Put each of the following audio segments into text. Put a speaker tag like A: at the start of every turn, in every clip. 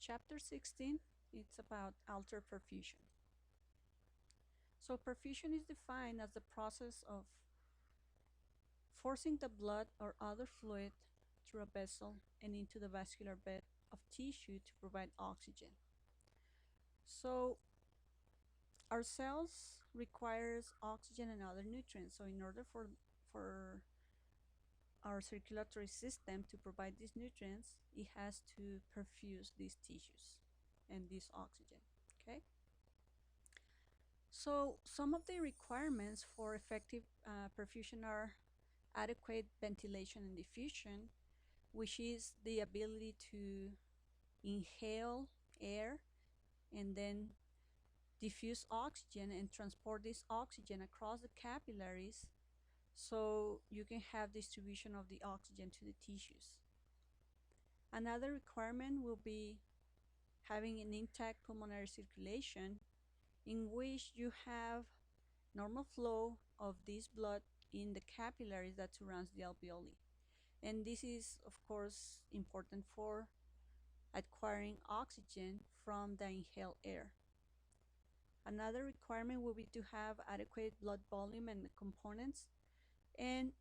A: Chapter 16, it's about altered perfusion. So perfusion is defined as the process of forcing the blood or other fluid through a vessel and into the vascular bed of tissue to provide oxygen. So our cells requires oxygen and other nutrients. So in order for our circulatory system to provide these nutrients, it has to perfuse these tissues and this oxygen. Okay. So some of the requirements for effective perfusion are adequate ventilation and diffusion, which is the ability to inhale air and then diffuse oxygen and transport this oxygen across the capillaries so you can have distribution of the oxygen to the tissues. Another requirement will be having an intact pulmonary circulation in which you have normal flow of this blood in the capillaries that surrounds the alveoli. And this is, of course, important for acquiring oxygen from the inhaled air. Another requirement will be to have adequate blood volume and components, and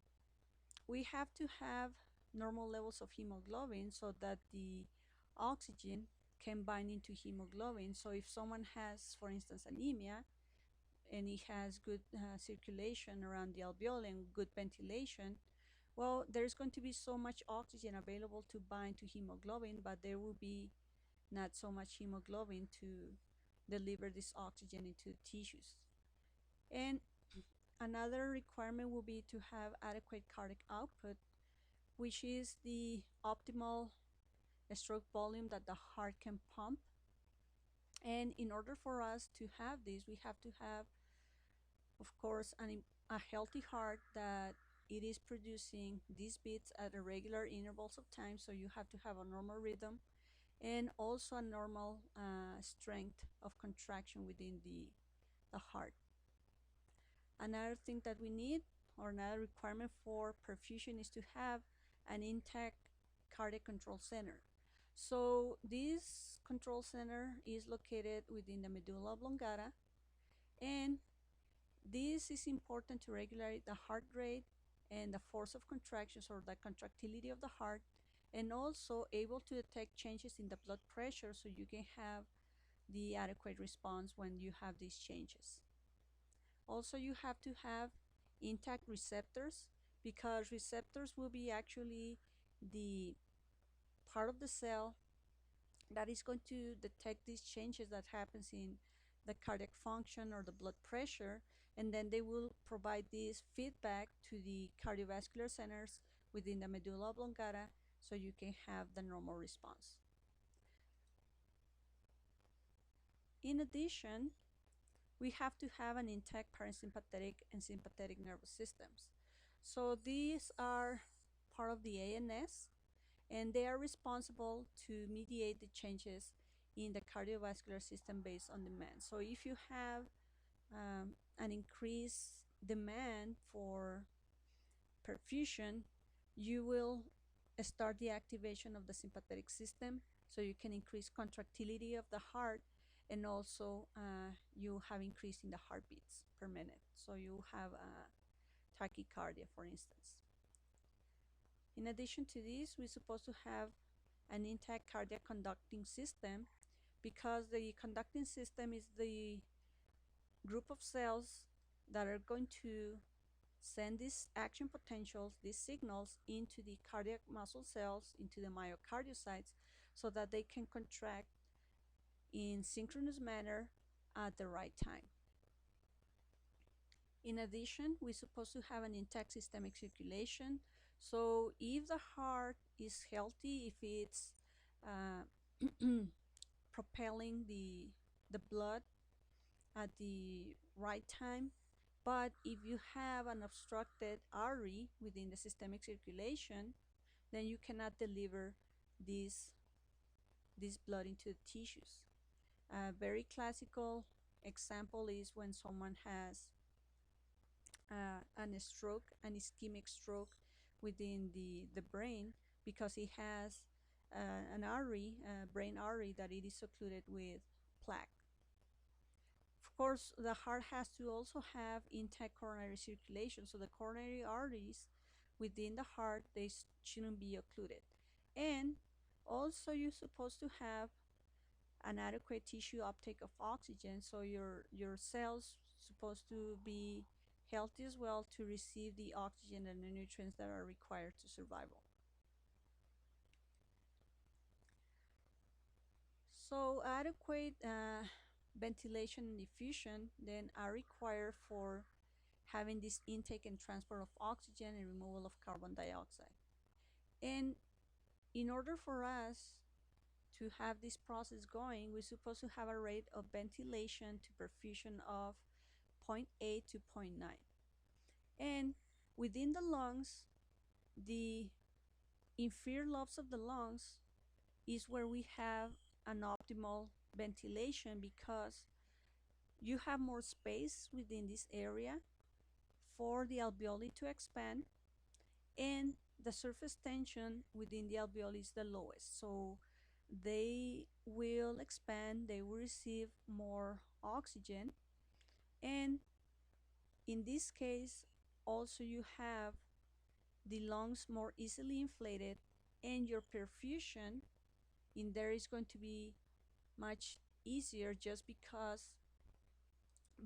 A: we have to have normal levels of hemoglobin so that the oxygen can bind into hemoglobin. So if someone has, for instance, anemia, and it has good circulation around the alveoli and good ventilation, well, there's going to be so much oxygen available to bind to hemoglobin, but there will be not so much hemoglobin to deliver this oxygen into the tissues. And another requirement will be to have adequate cardiac output, which is the optimal stroke volume that the heart can pump. And in order for us to have this, we have to have, of course, a healthy heart that it is producing these beats at irregular intervals of time. So you have to have a normal rhythm and also a normal strength of contraction within the heart. Another thing that we need, or another requirement for perfusion, is to have an intact cardiac control center. So this control center is located within the medulla oblongata, and this is important to regulate the heart rate and the force of contractions, or the contractility of the heart, and also able to detect changes in the blood pressure so you can have the adequate response when you have these changes. Also, you have to have intact receptors, because receptors will be actually the part of the cell that is going to detect these changes that happens in the cardiac function or the blood pressure, and then they will provide this feedback to the cardiovascular centers within the medulla oblongata so you can have the normal response. In addition, we have to have an intact parasympathetic and sympathetic nervous systems. So these are part of the ANS, and they are responsible to mediate the changes in the cardiovascular system based on demand. So if you have an increased demand for perfusion, you will start the activation of the sympathetic system, so you can increase contractility of the heart, and also you have increase in the heartbeats per minute. So you have tachycardia, for instance. In addition to this, we're supposed to have an intact cardiac conducting system, because the conducting system is the group of cells that are going to send these action potentials, these signals, into the cardiac muscle cells, into the myocardiocytes, so that they can contract in synchronous manner at the right time. In addition, we're supposed to have an intact systemic circulation. So if the heart is healthy, if it's propelling the blood at the right time, but if you have an obstructed artery within the systemic circulation, then you cannot deliver this blood into the tissues. A very classical example is when someone has an stroke, an ischemic stroke within the brain, because he has an artery, brain artery, that it is occluded with plaque. Of course, the heart has to also have intact coronary circulation, so the coronary arteries within the heart, they shouldn't be occluded. And also you're supposed to have an adequate tissue uptake of oxygen, so your cells supposed to be healthy as well to receive the oxygen and the nutrients that are required to survival. So adequate ventilation and diffusion then are required for having this intake and transport of oxygen and removal of carbon dioxide. And in order for us to have this process going, we're supposed to have a rate of ventilation to perfusion of 0.8 to 0.9. And within the lungs, the inferior lobes of the lungs is where we have an optimal ventilation, because you have more space within this area for the alveoli to expand, and the surface tension within the alveoli is the lowest. So they will expand, they will receive more oxygen, and in this case also you have the lungs more easily inflated, and your perfusion in there is going to be much easier, just because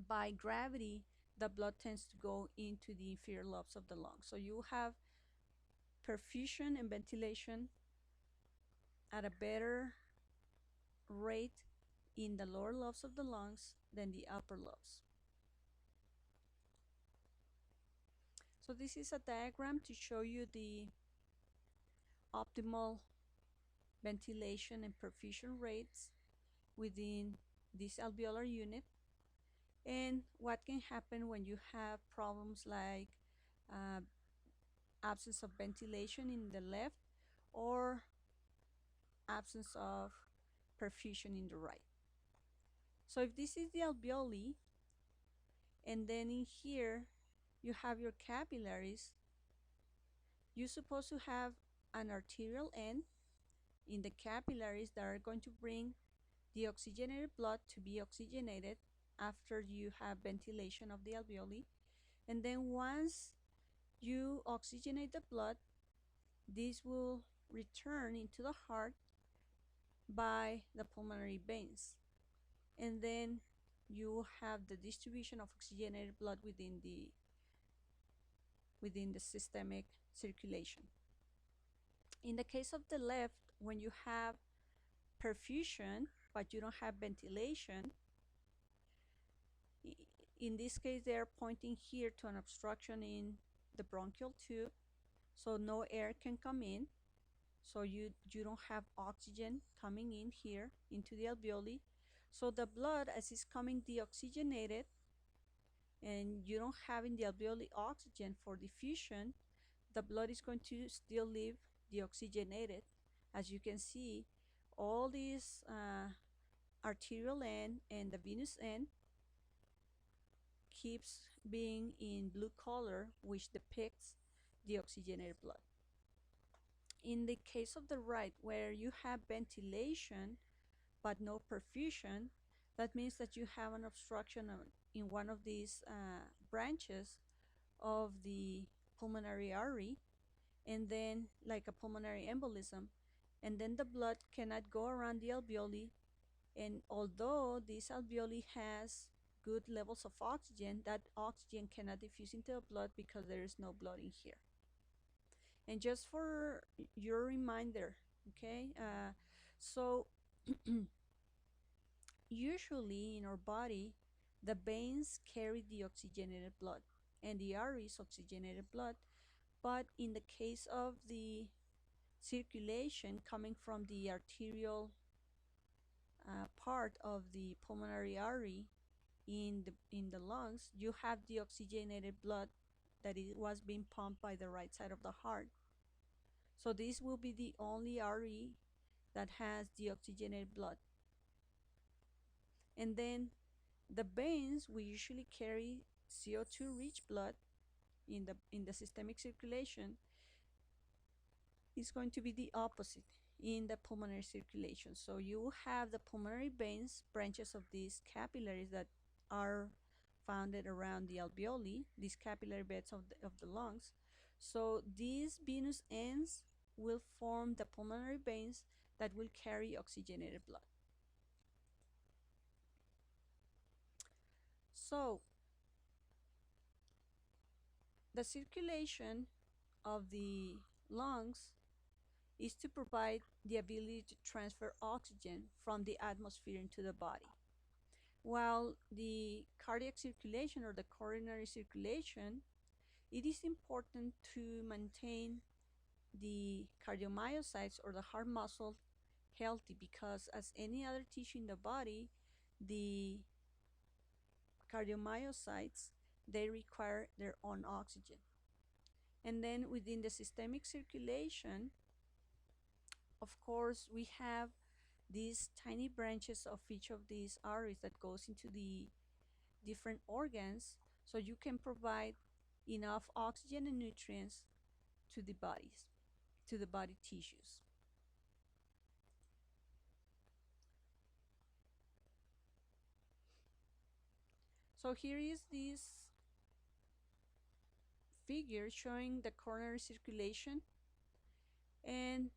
A: by gravity the blood tends to go into the inferior lobes of the lungs. So you have perfusion and ventilation at a better rate in the lower lobes of the lungs than the upper lobes. So this is a diagram to show you the optimal ventilation and perfusion rates within this alveolar unit, and what can happen when you have problems like absence of ventilation in the left or absence of perfusion in the right. So if this is the alveoli, and then in here you have your capillaries, you're supposed to have an arterial end in the capillaries that are going to bring the oxygenated blood to be oxygenated after you have ventilation of the alveoli. And then once you oxygenate the blood, this will return into the heart by the pulmonary veins. And then you have the distribution of oxygenated blood within the systemic circulation. In the case of the left, when you have perfusion but you don't have ventilation, in this case they are pointing here to an obstruction in the bronchial tube, so no air can come in, so you don't have oxygen coming in here into the alveoli. So the blood, as it's coming deoxygenated and you don't have in the alveoli oxygen for diffusion, the blood is going to still live deoxygenated. As you can see, all these arterial end and the venous end keeps being in blue color, which depicts the oxygenated blood. In the case of the right, where you have ventilation but no perfusion, that means that you have an obstruction in one of these branches of the pulmonary artery, and then like a pulmonary embolism, and then the blood cannot go around the alveoli, and although this alveoli has good levels of oxygen, that oxygen cannot diffuse into the blood because there is no blood in here. And just for your reminder, okay, so usually in our body, the veins carry the oxygenated blood and the arteries oxygenated blood, but in the case of the circulation coming from the arterial part of the pulmonary artery in the lungs, you have the oxygenated blood that it was being pumped by the right side of the heart. So this will be the only artery that has deoxygenated blood. And then the veins, we usually carry CO2 rich blood in the systemic circulation. Is going to be the opposite. in the pulmonary circulation. So you have the pulmonary veins, branches of these capillaries that are founded around the alveoli, these capillary beds of the lungs. So these venous ends will form the pulmonary veins that will carry oxygenated blood. So the circulation of the lungs is to provide the ability to transfer oxygen from the atmosphere into the body, while the cardiac circulation or the coronary circulation, it is important to maintain the cardiomyocytes or the heart muscle healthy, because as any other tissue in the body, the cardiomyocytes, they require their own oxygen. And then within the systemic circulation, of course, we have these tiny branches of each of these arteries that goes into the different organs, so you can provide enough oxygen and nutrients to the bodies, to the body tissues. So here is this figure showing the coronary circulation, and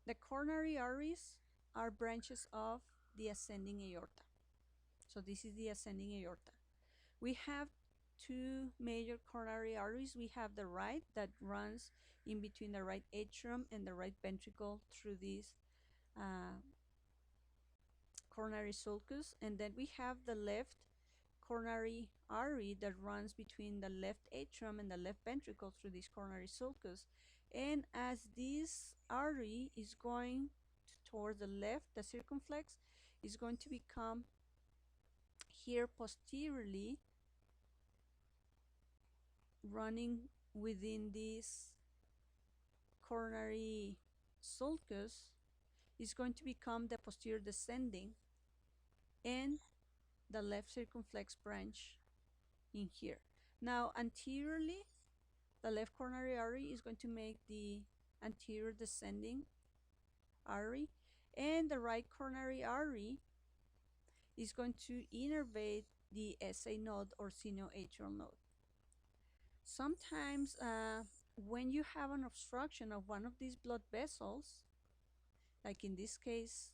A: the coronary arteries are branches of the ascending aorta. So this is the ascending aorta. We have two major coronary arteries. We have the right that runs in between the right atrium and the right ventricle through this coronary sulcus, and then we have the left coronary artery that runs between the left atrium and the left ventricle through this coronary sulcus. And as this artery is going towards the left, the circumflex is going to become here posteriorly, running within this coronary sulcus, is going to become the posterior descending and the left circumflex branch in here. Now anteriorly, the left coronary artery is going to make the anterior descending artery, and the right coronary artery is going to innervate the SA node or sinoatrial node. Sometimes when you have an obstruction of one of these blood vessels, like in this case,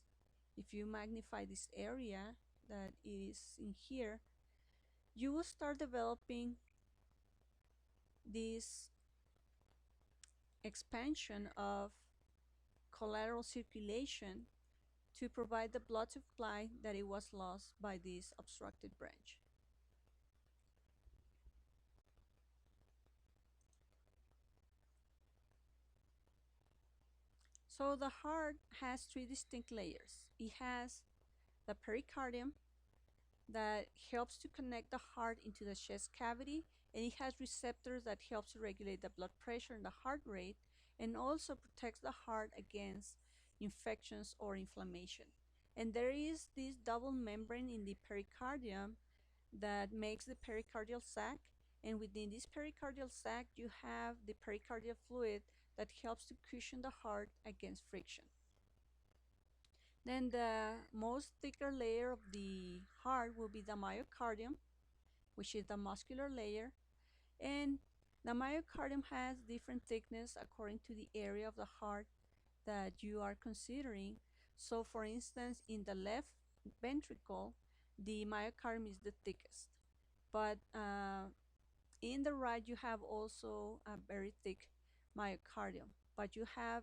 A: if you magnify this area that is in here, you will start developing this expansion of collateral circulation to provide the blood supply that it was lost by this obstructed branch. So the heart has three distinct layers. It has the pericardium that helps to connect the heart into the chest cavity, and it has receptors that helps to regulate the blood pressure and the heart rate, and also protects the heart against infections or inflammation. And there is this double membrane in the pericardium that makes the pericardial sac, and within this pericardial sac you have the pericardial fluid that helps to cushion the heart against friction. Then the most thicker layer of the heart will be the myocardium, which is the muscular layer, and the myocardium has different thickness according to the area of the heart that you are considering. So for instance, in the left ventricle, the myocardium is the thickest, but in the right you have also a very thick myocardium, but you have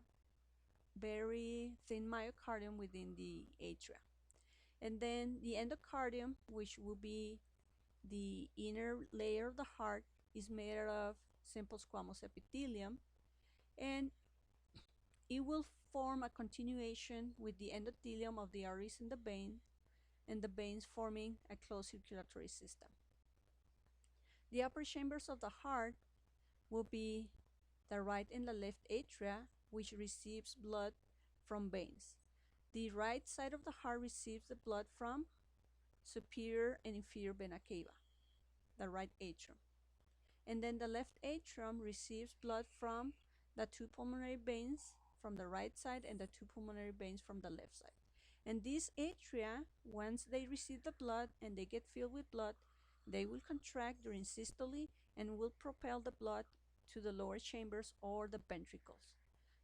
A: very thin myocardium within the atria. And then the endocardium, which will be the inner layer of the heart, is made of simple squamous epithelium, and it will form a continuation with the endothelium of the arteries in the vein, and the veins forming a closed circulatory system. The upper chambers of the heart will be the right and the left atria, which receives blood from veins. The right side of the heart receives the blood from superior and inferior vena cava, the right atrium. And then the left atrium receives blood from the two pulmonary veins from the right side and the two pulmonary veins from the left side. And these atria, once they receive the blood and they get filled with blood, they will contract during systole and will propel the blood to the lower chambers or the ventricles.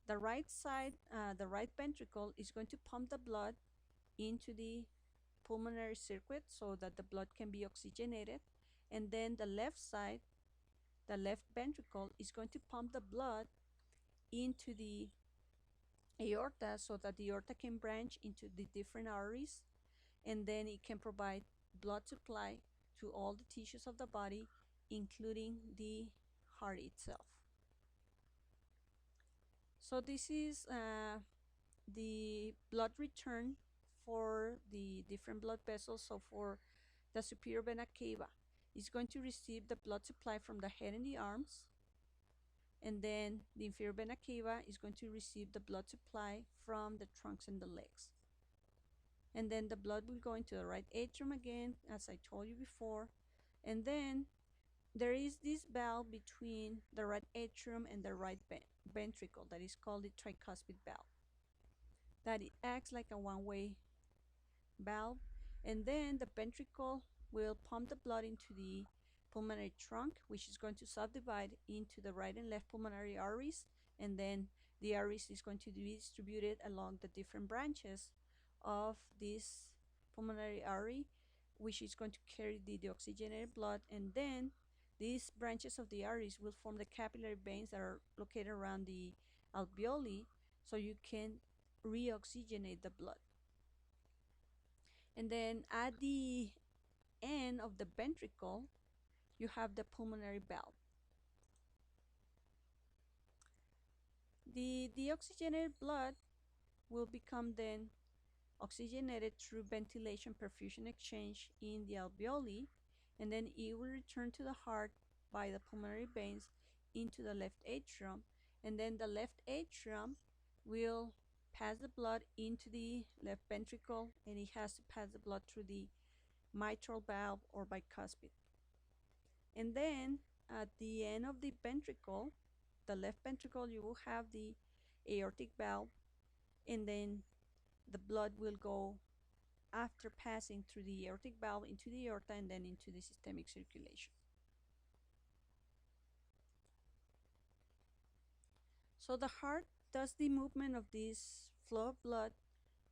A: The right side, the right ventricle is going to pump the blood into the pulmonary circuit so that the blood can be oxygenated. And then the left side, the left ventricle, is going to pump the blood into the aorta so that the aorta can branch into the different arteries, and then it can provide blood supply to all the tissues of the body, including the heart itself. So this is the blood return for the different blood vessels. So for the superior vena cava, it's going to receive the blood supply from the head and the arms, and then the inferior vena cava is going to receive the blood supply from the trunks and the legs. And then the blood will go into the right atrium again, as I told you before, and then there is this valve between the right atrium and the right ventricle that is called the tricuspid valve, that it acts like a one-way valve, and then the ventricle will pump the blood into the pulmonary trunk, which is going to subdivide into the right and left pulmonary arteries, and then the arteries is going to be distributed along the different branches of this pulmonary artery, which is going to carry the deoxygenated blood, and then these branches of the arteries will form the capillary veins that are located around the alveoli, so you can reoxygenate the blood. And then at the end of the ventricle, you have the pulmonary valve. The deoxygenated blood will become then oxygenated through ventilation perfusion exchange in the alveoli, and then it will return to the heart by the pulmonary veins into the left atrium, and then the left atrium will pass the blood into the left ventricle, and it has to pass the blood through the mitral valve or bicuspid. And then at the end of the ventricle, the left ventricle, you will have the aortic valve, and then the blood will go after passing through the aortic valve into the aorta and then into the systemic circulation. So the heart does the movement of this flow of blood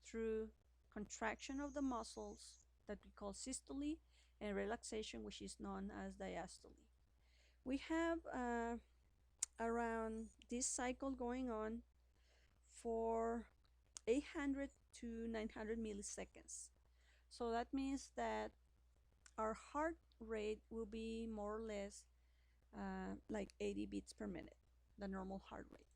A: through contraction of the muscles that we call systole and relaxation, which is known as diastole. We have around this cycle going on for 800 to 900 milliseconds. So that means that our heart rate will be more or less like 80 beats per minute, the normal heart rate.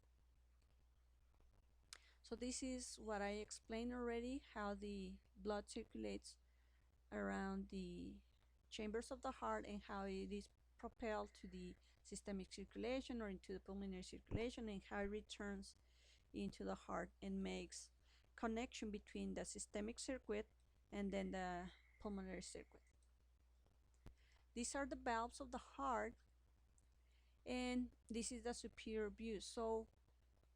A: So this is what I explained already, how the blood circulates around the chambers of the heart and how it is propelled to the systemic circulation or into the pulmonary circulation, and how it returns into the heart and makes connection between the systemic circuit and then the pulmonary circuit. These are the valves of the heart, and this is the superior view. So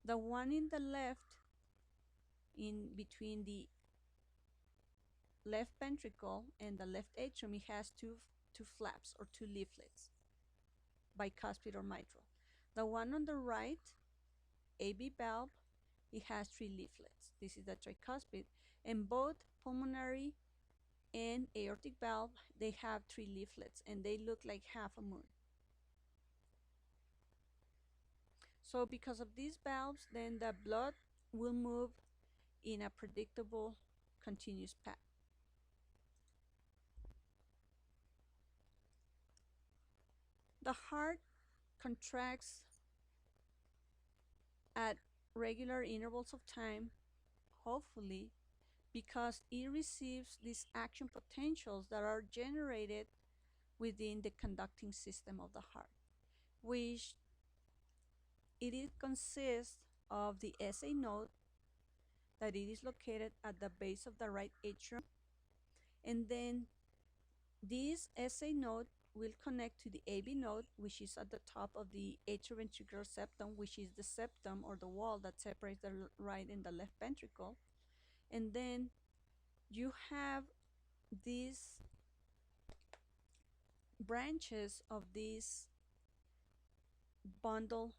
A: the one in the left, in between the left ventricle and the left atrium, it has two flaps or two leaflets, bicuspid or mitral. The one on the right, AB valve, it has three leaflets. This is the tricuspid, and both pulmonary and aortic valve, they have three leaflets, and they look like half a moon. So because of these valves, then the blood will move in a predictable, continuous path. The heart contracts at regular intervals of time, hopefully, because it receives these action potentials that are generated within the conducting system of the heart, which it consists of the SA node that it is located at the base of the right atrium, and then this SA node will connect to the AV node, which is at the top of the atrioventricular septum, which is the septum or the wall that separates the right and the left ventricle. And then you have these branches of this bundle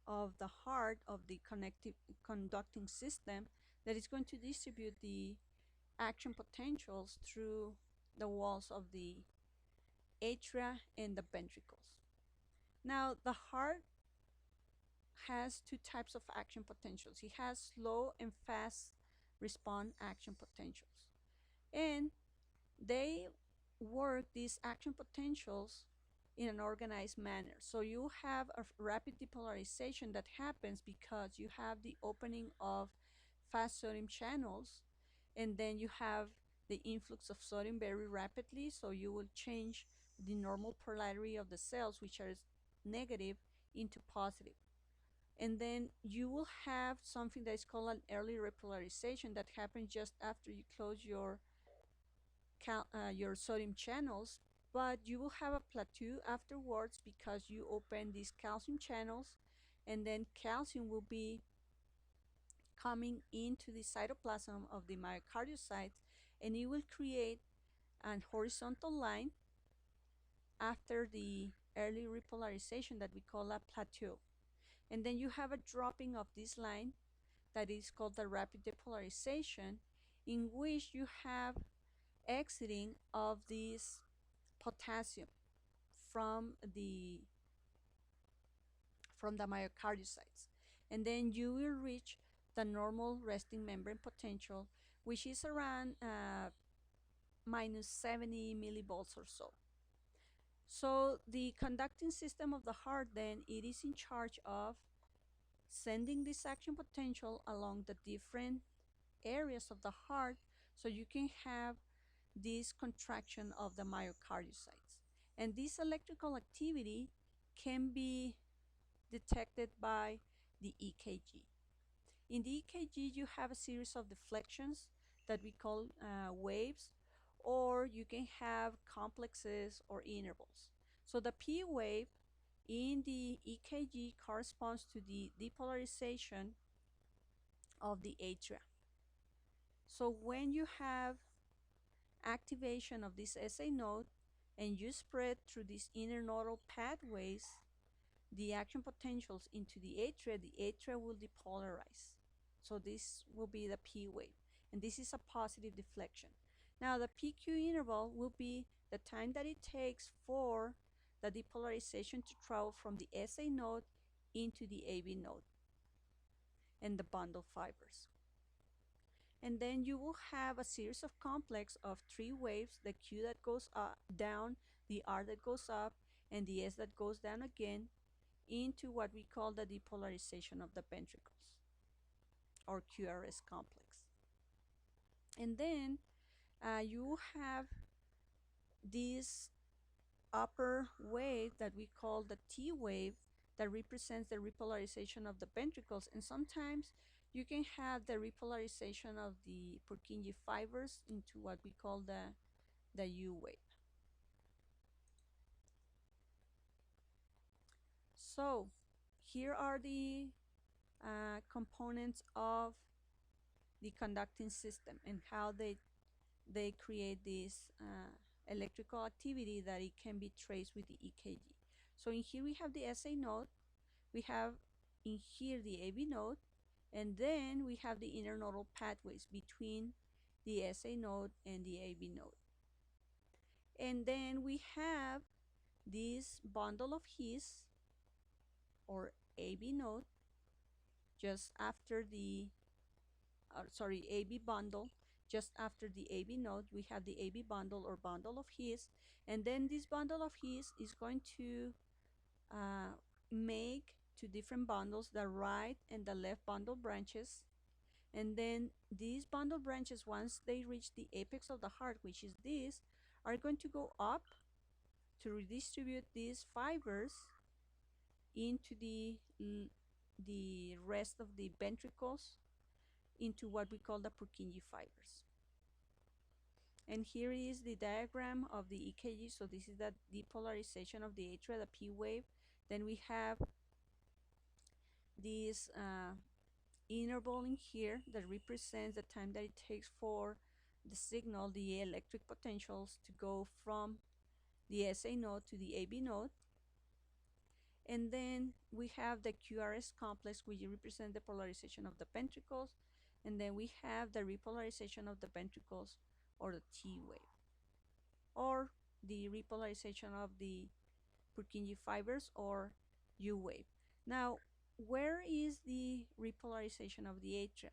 A: of the heart of the connective conducting system that is going to distribute the action potentials through the walls of the atria and the ventricles. Now, the heart has two types of action potentials. It has slow and fast response action potentials. And they work these action potentials in an organized manner. So you have a rapid depolarization that happens because you have the opening of fast sodium channels, and then you have the influx of sodium very rapidly, so you will change the normal polarity of the cells, which are negative, into positive. And then you will have something that is called an early repolarization that happens just after you close your sodium channels, but you will have a plateau afterwards because you open these calcium channels, and then calcium will be coming into the cytoplasm of the myocardiocite, and it will create an horizontal line after the early repolarization that we call a plateau. And then you have a dropping of this line that is called the rapid depolarization, in which you have exiting of this potassium from the myocardicytes. And then you will reach the normal resting membrane potential, which is around minus 70 millivolts or so. So the conducting system of the heart then, it is in charge of sending this action potential along the different areas of the heart, so you can have this contraction of the myocardicytes. And this electrical activity can be detected by the EKG. In the EKG, you have a series of deflections that we call waves, or you can have complexes or intervals. So the P wave in the EKG corresponds to the depolarization of the atria. So when you have activation of this SA node and you spread through these internodal pathways the action potentials into the atria will depolarize. So this will be the P wave, and this is a positive deflection. Now the PQ interval will be the time that it takes for the depolarization to travel from the SA node into the AV node and the bundle fibers. And then you will have a series of complex of three waves, the Q that goes down, the R that goes up, and the S that goes down again, into what we call the depolarization of the ventricles, or QRS complex. And then you have this upper wave that we call the T wave that represents the repolarization of the ventricles, and sometimes you can have the repolarization of the Purkinje fibers into what we call the U wave. So here are the components of the conducting system and how they create this electrical activity that it can be traced with the EKG. So in here we have the SA node, we have in here the AV node, and then we have the internodal pathways between the SA node and the AV node. And then we have this bundle of His, or AV node, just after the AV bundle. Just after the AV node, we have the AV bundle or bundle of His, and then this bundle of His is going to make two different bundles, the right and the left bundle branches. And then these bundle branches, once they reach the apex of the heart, which is this, are going to go up to redistribute these fibers into the rest of the ventricles, into what we call the Purkinje fibers. And here is the diagram of the EKG. So this is the depolarization of the atria, the P wave. Then we have this interval in here that represents the time that it takes for the signal, the electric potentials, to go from the SA node to the AB node. And then we have the QRS complex, which represents the polarization of the ventricles. And then we have the repolarization of the ventricles, or the T wave, or the repolarization of the Purkinje fibers, or U wave. Now, where is the repolarization of the atria?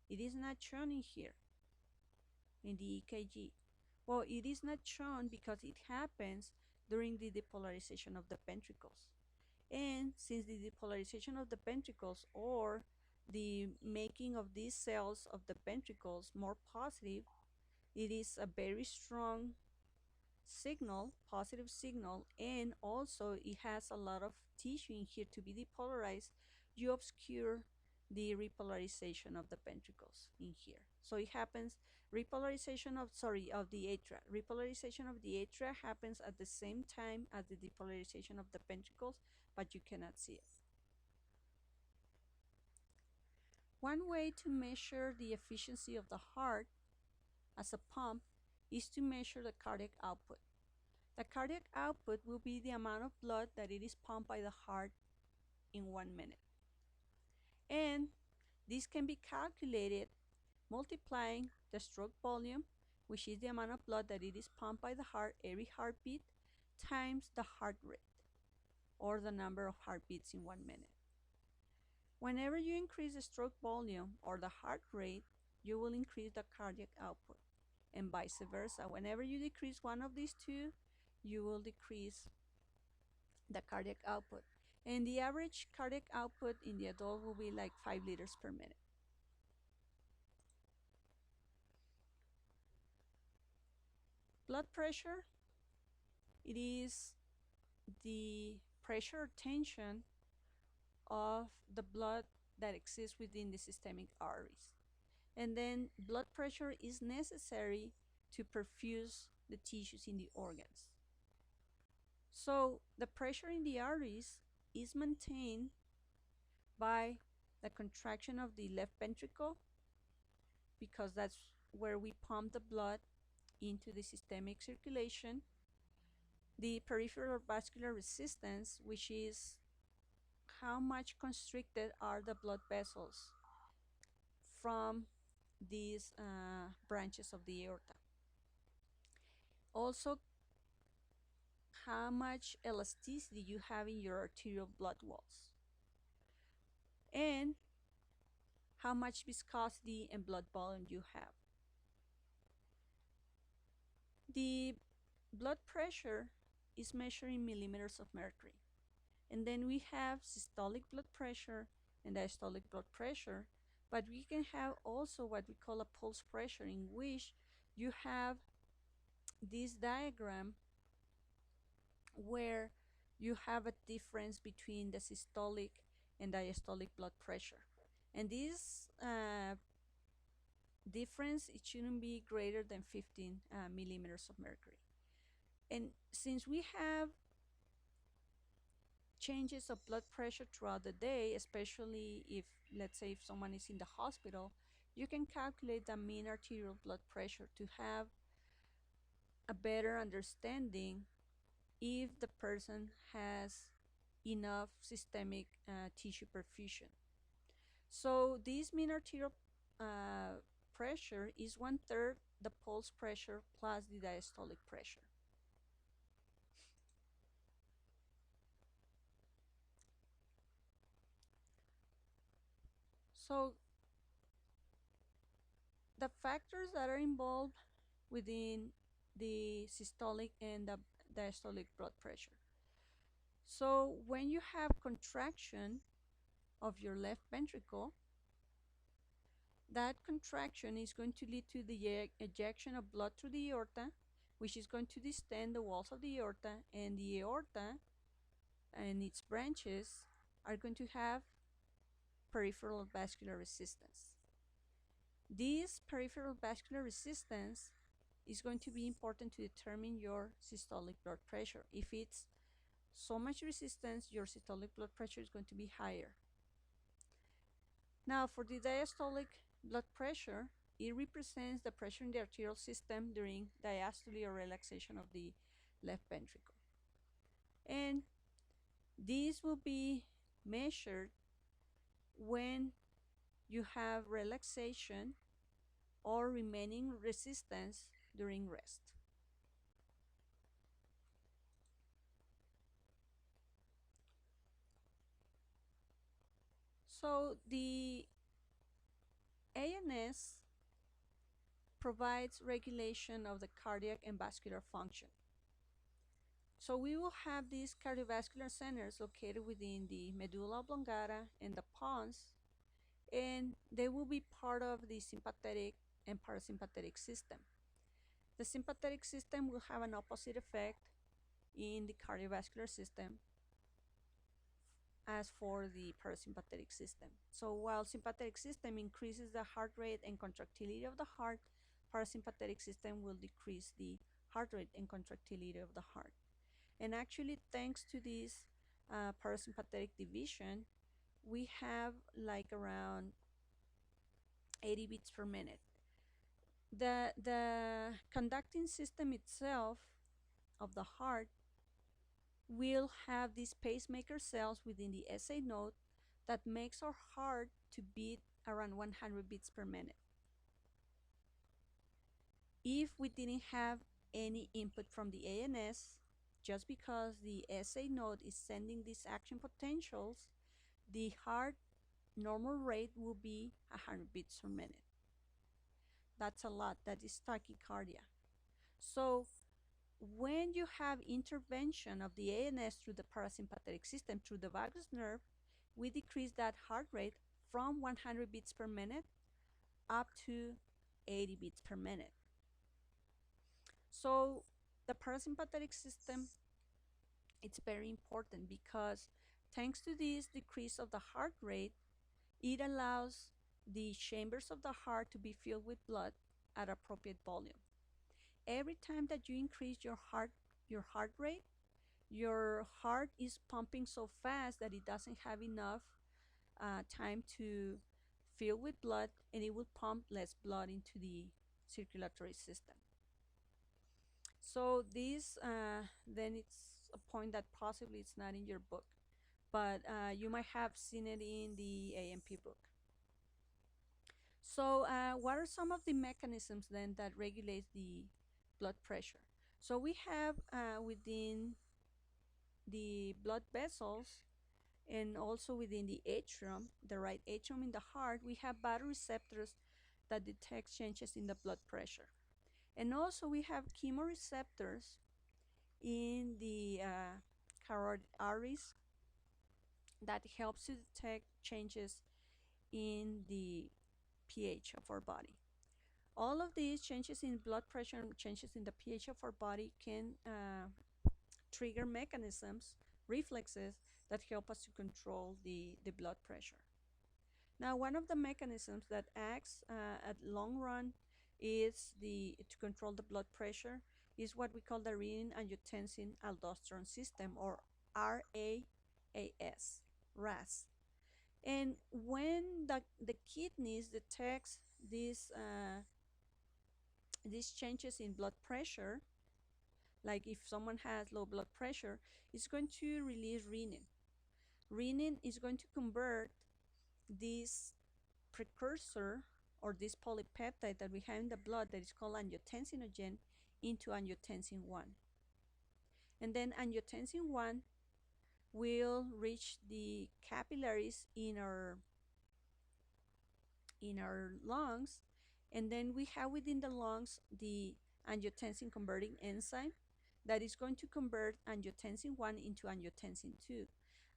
A: It is not shown in here in the EKG. Well, it is not shown because it happens during the depolarization of the ventricles. And since the depolarization of the ventricles, or the making of these cells of the ventricles more positive, it is a very strong signal, positive signal, and also it has a lot of tissue in here to be depolarized. You obscure the repolarization of the ventricles in here. So it happens, repolarization of, of the atria. Repolarization of the atria happens at the same time as the depolarization of the ventricles, but you cannot see it. One way to measure the efficiency of the heart as a pump is to measure the cardiac output. The cardiac output will be the amount of blood that it is pumped by the heart in 1 minute. And this can be calculated multiplying the stroke volume, which is the amount of blood that it is pumped by the heart every heartbeat, times the heart rate, or the number of heartbeats in 1 minute. Whenever you increase the stroke volume or the heart rate, you will increase the cardiac output, and vice versa. Whenever you decrease one of these two, you will decrease the cardiac output. And the average cardiac output in the adult will be like 5 liters per minute. Blood pressure, it is the pressure or tension of the blood that exists within the systemic arteries. And then blood pressure is necessary to perfuse the tissues in the organs. So the pressure in the arteries is maintained by the contraction of the left ventricle, because that's where we pump the blood into the systemic circulation. The peripheral vascular resistance, which is how much constricted are the blood vessels from these branches of the aorta. Also, how much elasticity you have in your arterial blood walls, and how much viscosity and blood volume you have. The blood pressure is measured in millimeters of mercury. And then we have systolic blood pressure and diastolic blood pressure, but we can have also what we call a pulse pressure, in which you have this diagram where you have a difference between the systolic and diastolic blood pressure. And this difference, it shouldn't be greater than 15 millimeters of mercury. And since we have changes of blood pressure throughout the day, especially if, let's say, if someone is in the hospital, you can calculate the mean arterial blood pressure to have a better understanding if the person has enough systemic tissue perfusion. So this mean arterial pressure is 1/3 the pulse pressure plus the diastolic pressure. So the factors that are involved within the systolic and the diastolic blood pressure. So when you have contraction of your left ventricle, that contraction is going to lead to the ejection of blood through the aorta, which is going to distend the walls of the aorta, and the aorta and its branches are going to have peripheral vascular resistance. This peripheral vascular resistance it's going to be important to determine your systolic blood pressure. If it's so much resistance, your systolic blood pressure is going to be higher. Now, for the diastolic blood pressure, it represents the pressure in the arterial system during diastole or relaxation of the left ventricle. And this will be measured when you have relaxation or remaining resistance during rest. So the ANS provides regulation of the cardiac and vascular function. So we will have these cardiovascular centers located within the medulla oblongata and the pons, and they will be part of the sympathetic and parasympathetic system. The sympathetic system will have an opposite effect in the cardiovascular system as for the parasympathetic system. So while sympathetic system increases the heart rate and contractility of the heart, parasympathetic system will decrease the heart rate and contractility of the heart. And actually, thanks to this parasympathetic division, we have like around 80 beats per minute. The conducting system itself of the heart will have these pacemaker cells within the SA node that makes our heart to beat around 100 beats per minute. If we didn't have any input from the ANS, just because the SA node is sending these action potentials, the heart normal rate will be 100 beats per minute. That's a lot. That is tachycardia. So when you have intervention of the ANS through the parasympathetic system, through the vagus nerve, we decrease that heart rate from 100 beats per minute up to 80 beats per minute. So the parasympathetic system, it's very important because thanks to this decrease of the heart rate, it allows the chambers of the heart to be filled with blood at appropriate volume. Every time that you increase your heart rate, your heart is pumping so fast that it doesn't have enough time to fill with blood, and it will pump less blood into the circulatory system. So this, then it's a point that possibly it's not in your book, but you might have seen it in the A&P book. So what are some of the mechanisms then that regulate the blood pressure? So we have within the blood vessels and also within the atrium, the right atrium in the heart, we have baroreceptors that detect changes in the blood pressure. And also we have chemoreceptors in the carotid arteries that helps to detect changes in the pH of our body. All of these changes in blood pressure and changes in the pH of our body can trigger mechanisms, reflexes, that help us to control the blood pressure. Now, one of the mechanisms that acts at long run is to control the blood pressure is what we call the renin-angiotensin-aldosterone system, or RAS. And when the kidneys detects these changes in blood pressure, like if someone has low blood pressure, it's going to release renin. Renin is going to convert this precursor or this polypeptide that we have in the blood that is called angiotensinogen into angiotensin 1. And then angiotensin 1 will reach the capillaries in our lungs, and then we have within the lungs the angiotensin converting enzyme that is going to convert angiotensin 1 into angiotensin 2.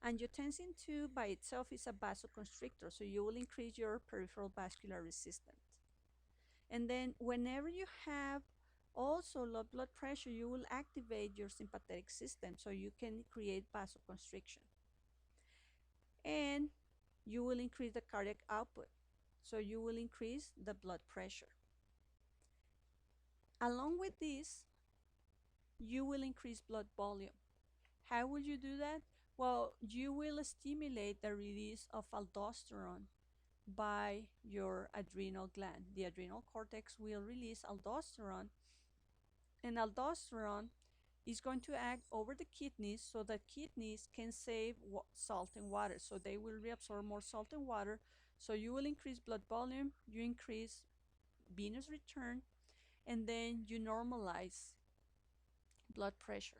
A: Angiotensin 2 by itself is a vasoconstrictor, so you will increase your peripheral vascular resistance. And then whenever you have also low blood pressure, you will activate your sympathetic system, so you can create vasoconstriction. And you will increase the cardiac output, so you will increase the blood pressure. Along with this, you will increase blood volume. How will you do that? Well, you will stimulate the release of aldosterone by your adrenal gland. The adrenal cortex will release aldosterone, and aldosterone is going to act over the kidneys so that kidneys can save salt and water. So they will reabsorb more salt and water. So you will increase blood volume, you increase venous return, and then you normalize blood pressure.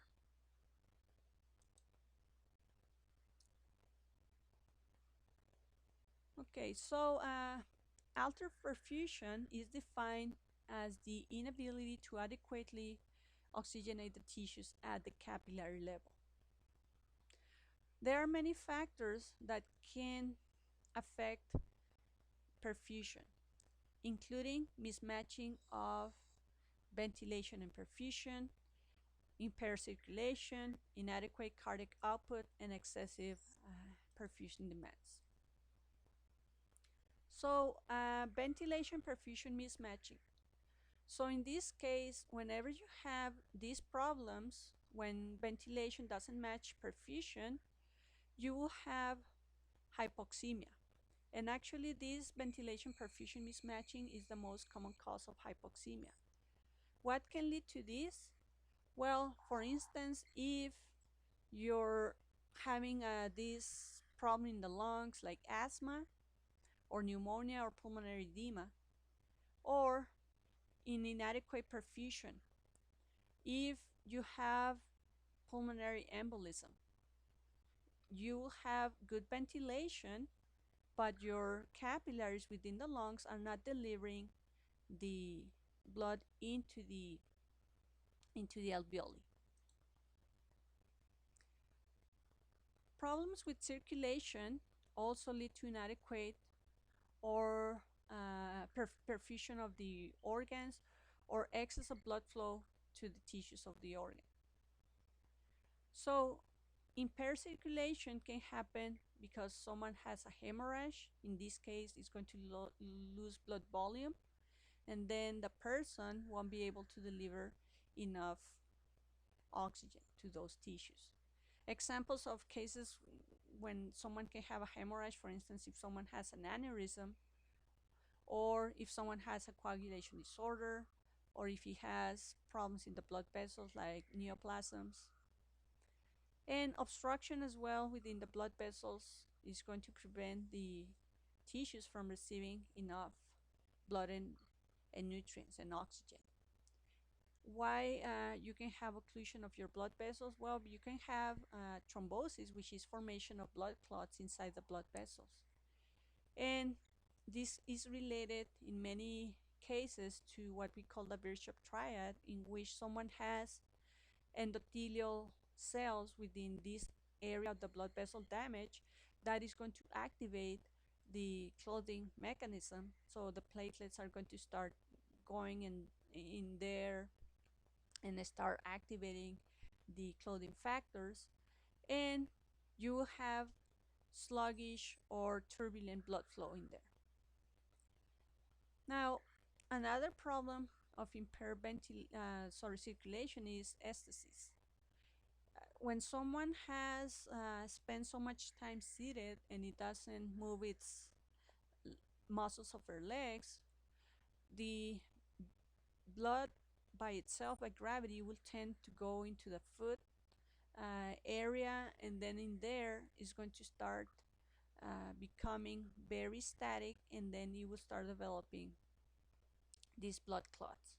A: Okay, so altered perfusion is defined as the inability to adequately oxygenate the tissues at the capillary level. There are many factors that can affect perfusion, including mismatching of ventilation and perfusion, impaired circulation, inadequate cardiac output, and excessive perfusion demands. So ventilation perfusion mismatching. So in this case, whenever you have these problems, when ventilation doesn't match perfusion, you will have hypoxemia. And actually, this ventilation perfusion mismatching is the most common cause of hypoxemia. What can lead to this? Well, for instance, if you're having this problem in the lungs like asthma or pneumonia or pulmonary edema, or in inadequate perfusion, if you have pulmonary embolism, you will have good ventilation, but your capillaries within the lungs are not delivering the blood into the alveoli. Problems with circulation also lead to inadequate or perfusion of the organs or excess of blood flow to the tissues of the organ. So impaired circulation can happen because someone has a hemorrhage. In this case, it's going to lose blood volume, and then the person won't be able to deliver enough oxygen to those tissues. Examples of cases when someone can have a hemorrhage, for instance, if someone has an aneurysm, or if someone has a coagulation disorder, or if he has problems in the blood vessels like neoplasms. And obstruction as well within the blood vessels is going to prevent the tissues from receiving enough blood and nutrients and oxygen. Why you can have occlusion of your blood vessels? Well, you can have thrombosis, which is formation of blood clots inside the blood vessels. And this is related in many cases to what we call the Bishop triad, in which someone has endothelial cells within this area of the blood vessel damage that is going to activate the clotting mechanism. So the platelets are going to start going in there and start activating the clotting factors, and you will have sluggish or turbulent blood flow in there. Now, another problem of impaired circulation is ectasis. When someone has spent so much time seated and it doesn't move its muscles of their legs, the blood by itself, by gravity, will tend to go into the foot area, and then in there is going to start becoming very static, and then you will start developing these blood clots.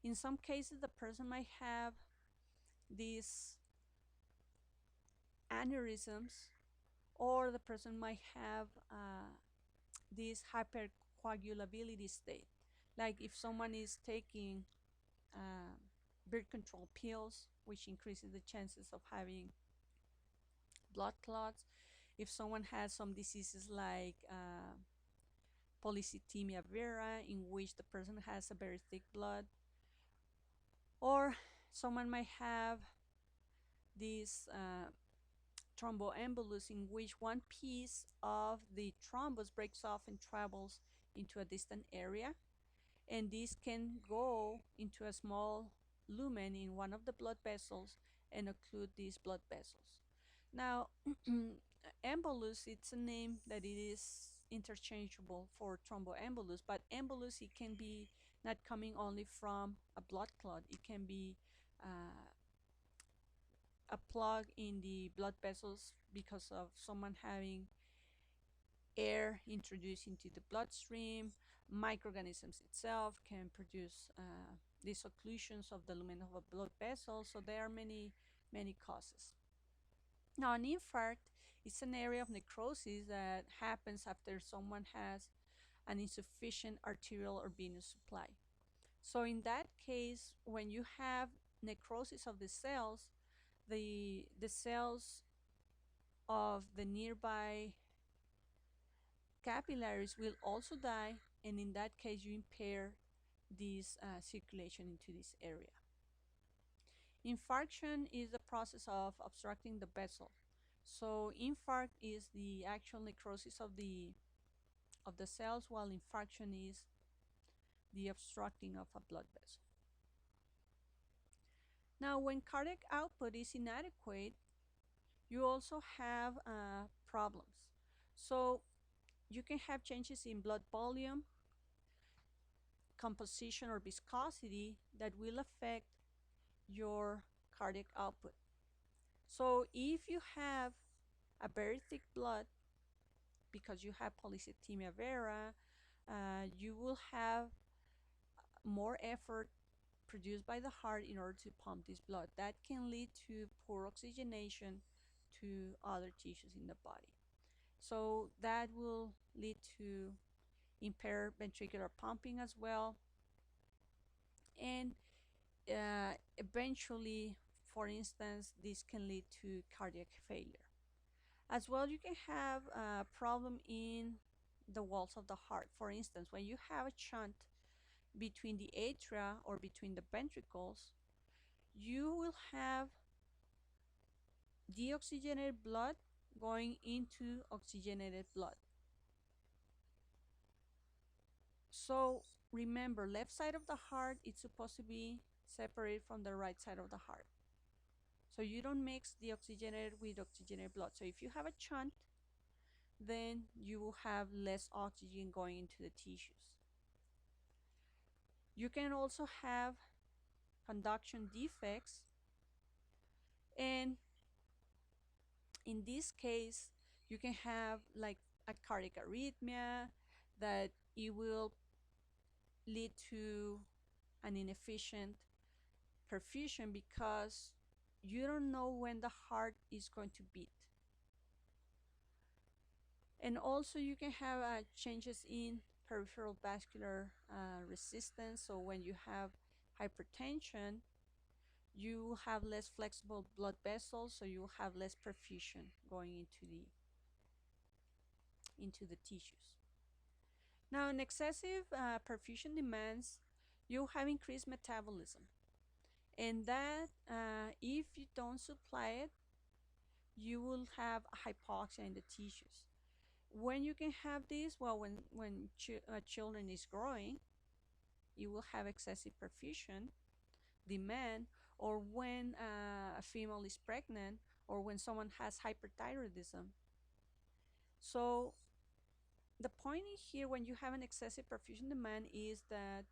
A: In some cases, the person might have these aneurysms, or the person might have this hypercoagulability state. Like if someone is taking birth control pills, which increases the chances of having blood clots. If someone has some diseases like polycythemia vera, in which the person has a very thick blood, or someone might have this thromboembolus, in which one piece of the thrombus breaks off and travels into a distant area, and this can go into a small lumen in one of the blood vessels and occlude these blood vessels. Now, embolus, it's a name that it is interchangeable for thromboembolus, but embolus, it can be not coming only from a blood clot. It can be a plug in the blood vessels because of someone having air introduced into the bloodstream. Microorganisms itself can produce these occlusions of the lumen of a blood vessel. So there are many causes. Now, an infarct is an area of necrosis that happens after someone has an insufficient arterial or venous supply. So in that case, when you have necrosis of the cells, the cells of the nearby capillaries will also die, and in that case you impair this circulation into this area. Infarction is the process of obstructing the vessel. So infarct is the actual necrosis of the cells, while infarction is the obstructing of a blood vessel. Now, when cardiac output is inadequate, you also have problems. So you can have changes in blood volume, composition, or viscosity that will affect your cardiac output. So if you have a very thick blood because you have polycythemia vera, you will have more effort produced by the heart in order to pump this blood. That can lead to poor oxygenation to other tissues in the body. So that will lead to impaired ventricular pumping as well. And eventually, for instance, this can lead to cardiac failure. As well, you can have a problem in the walls of the heart. For instance, when you have a shunt between the atria or between the ventricles, you will have deoxygenated blood going into oxygenated blood. So remember, left side of the heart is supposed to be separated from the right side of the heart. So you don't mix deoxygenated with oxygenated blood. So if you have a shunt, then you will have less oxygen going into the tissues. You can also have conduction defects, and in this case, you can have like a cardiac arrhythmia that it will lead to an inefficient perfusion because you don't know when the heart is going to beat. And also you can have changes in peripheral vascular resistance. So when you have hypertension, you have less flexible blood vessels, so you have less perfusion going into the tissues. Now, in excessive perfusion demands, you have increased metabolism, and that if you don't supply it, you will have hypoxia in the tissues. When you can have this, well, when children is growing, you will have excessive perfusion demand, or when a female is pregnant, or when someone has hyperthyroidism. So the point here when you have an excessive perfusion demand is that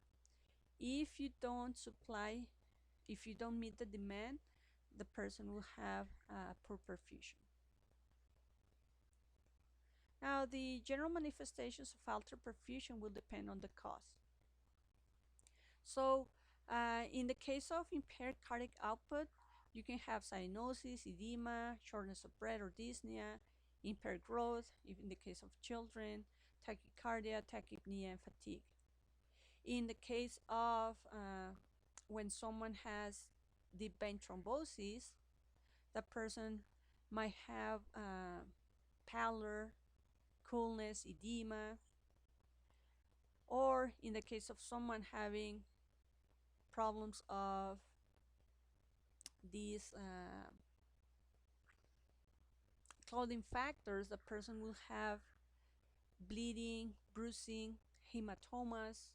A: if you don't supply, if you don't meet the demand, the person will have poor perfusion. Now, the general manifestations of altered perfusion will depend on the cause. So in the case of impaired cardiac output, you can have cyanosis, edema, shortness of breath or dyspnea, impaired growth, in the case of children, tachycardia, tachypnea, and fatigue. In the case of when someone has deep vein thrombosis, the person might have pallor, coolness, edema, or in the case of someone having problems of these clothing factors, the person will have bleeding, bruising, hematomas,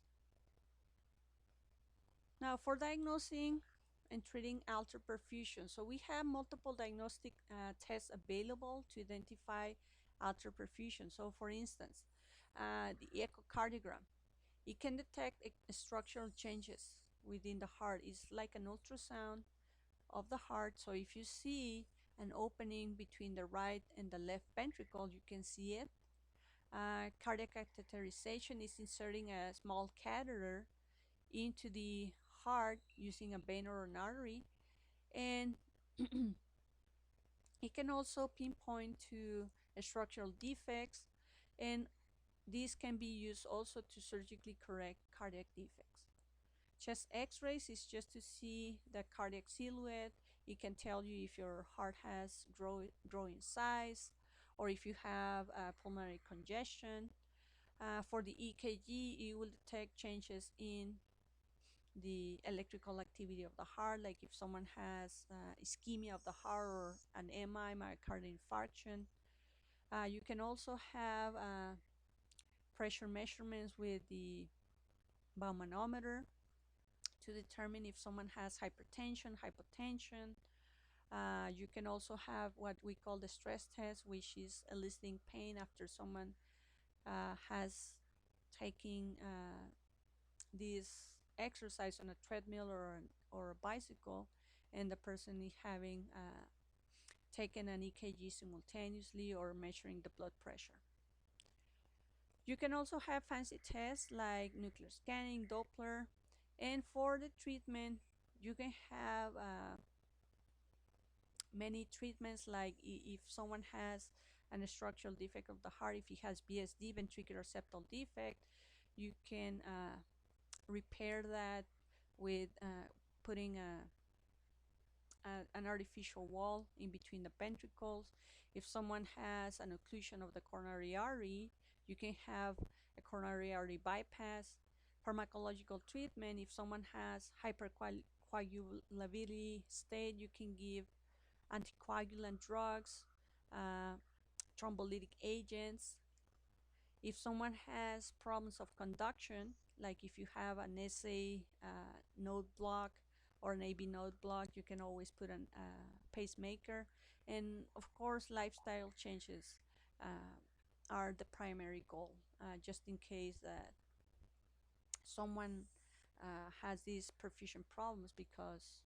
A: Now, for diagnosing and treating altered perfusion, so we have multiple diagnostic tests available to identify altered perfusion. So, for instance, the echocardiogram, it can detect structural changes within the heart. It's like an ultrasound of the heart. So, if you see an opening between the right and the left ventricle, you can see it. Cardiac catheterization is inserting a small catheter into the heart using a vein or an artery, and it can also pinpoint to structural defects, and these can be used also to surgically correct cardiac defects. Chest x-rays is just to see the cardiac silhouette. It can tell you if your heart has growing size or if you have pulmonary congestion. For the EKG, it will detect changes in the electrical activity of the heart, like if someone has ischemia of the heart or an MI, myocardial infarction. You can also have pressure measurements with the baumanometer to determine if someone has hypertension, hypotension. You can also have what we call the stress test, which is eliciting pain after someone has taken this exercise on a treadmill or a bicycle, and the person is having taken an EKG simultaneously or measuring the blood pressure. You can also have fancy tests like nuclear scanning, Doppler, and for the treatment, you can have many treatments, like if someone has a structural defect of the heart, if he has VSD, ventricular septal defect, you can repair that with putting an artificial wall in between the ventricles. If someone has an occlusion of the coronary artery, you can have a coronary artery bypass. Pharmacological treatment, if someone has hypercoagulability state, you can give anticoagulant drugs, uh, thrombolytic agents. If someone has problems of conduction, like if you have an SA node block or an AB node block, you can always put a pacemaker. And of course, lifestyle changes are the primary goal, just in case that someone has these perfusion problems because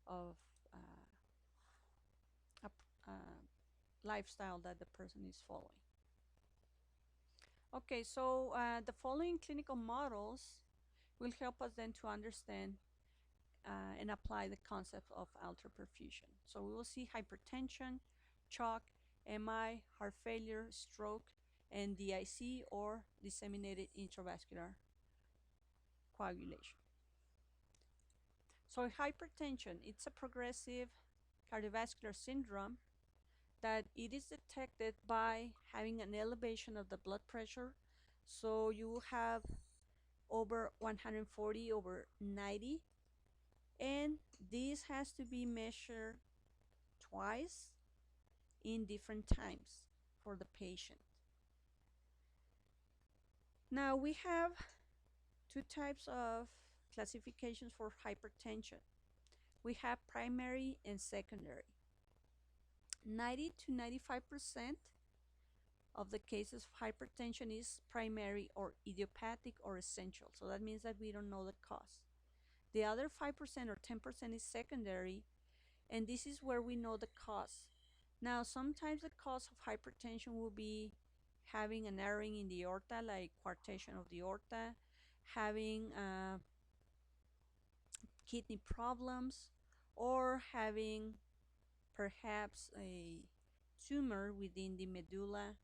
A: of a lifestyle that the person is following. Okay, so the following clinical models will help us then to understand and apply the concept of altered perfusion. So we will see hypertension, shock, MI, heart failure, stroke, and DIC, or disseminated intravascular coagulation. So hypertension, it's a progressive cardiovascular syndrome that it is detected by having an elevation of the blood pressure. So you will have over 140 over 90, and this has to be measured twice in different times for the patient. Now we have two types of classifications for hypertension. We have primary and secondary. 90 to 95% of the cases of hypertension is primary or idiopathic or essential. So that means that we don't know the cause. The other 5% or 10% is secondary, and this is where we know the cause. Now, sometimes the cause of hypertension will be having a narrowing in the aorta, like coarctation of the aorta, having kidney problems, or having perhaps a tumor within the medulla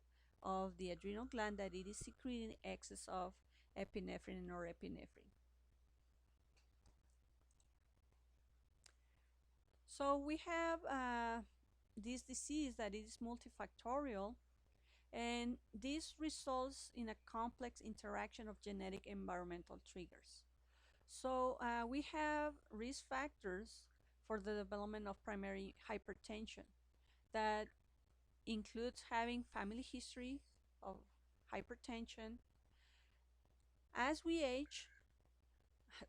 A: of the adrenal gland that it is secreting excess of epinephrine and norepinephrine. So we have this disease that is multifactorial, and this results in a complex interaction of genetic environmental triggers. So we have risk factors for the development of primary hypertension that includes having family history of hypertension. As we age,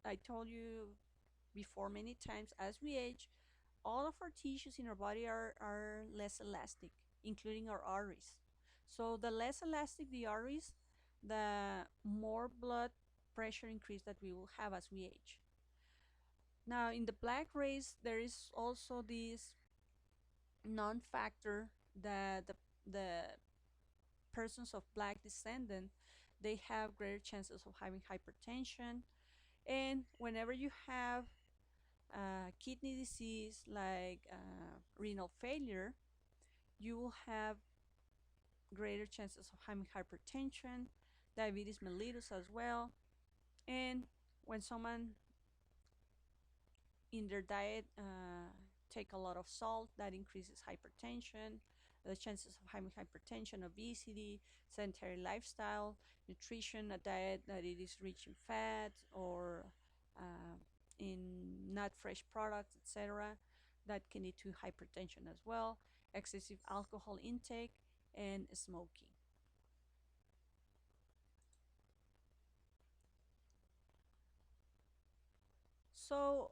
A: I told you before many times, as we age, all of our tissues in our body are less elastic, including our arteries. So the less elastic the arteries, the more blood pressure increase that we will have as we age. Now, in the black race, there is also this non-factor that the persons of black descendant, they have greater chances of having hypertension. And whenever you have kidney disease like renal failure, you will have greater chances of having hypertension, diabetes mellitus as well. And when someone in their diet take a lot of salt, that increases hypertension, the chances of having hypertension, obesity, sedentary lifestyle, nutrition, a diet that it is rich in fat or in not fresh products, etc., that can lead to hypertension as well, excessive alcohol intake, and smoking. So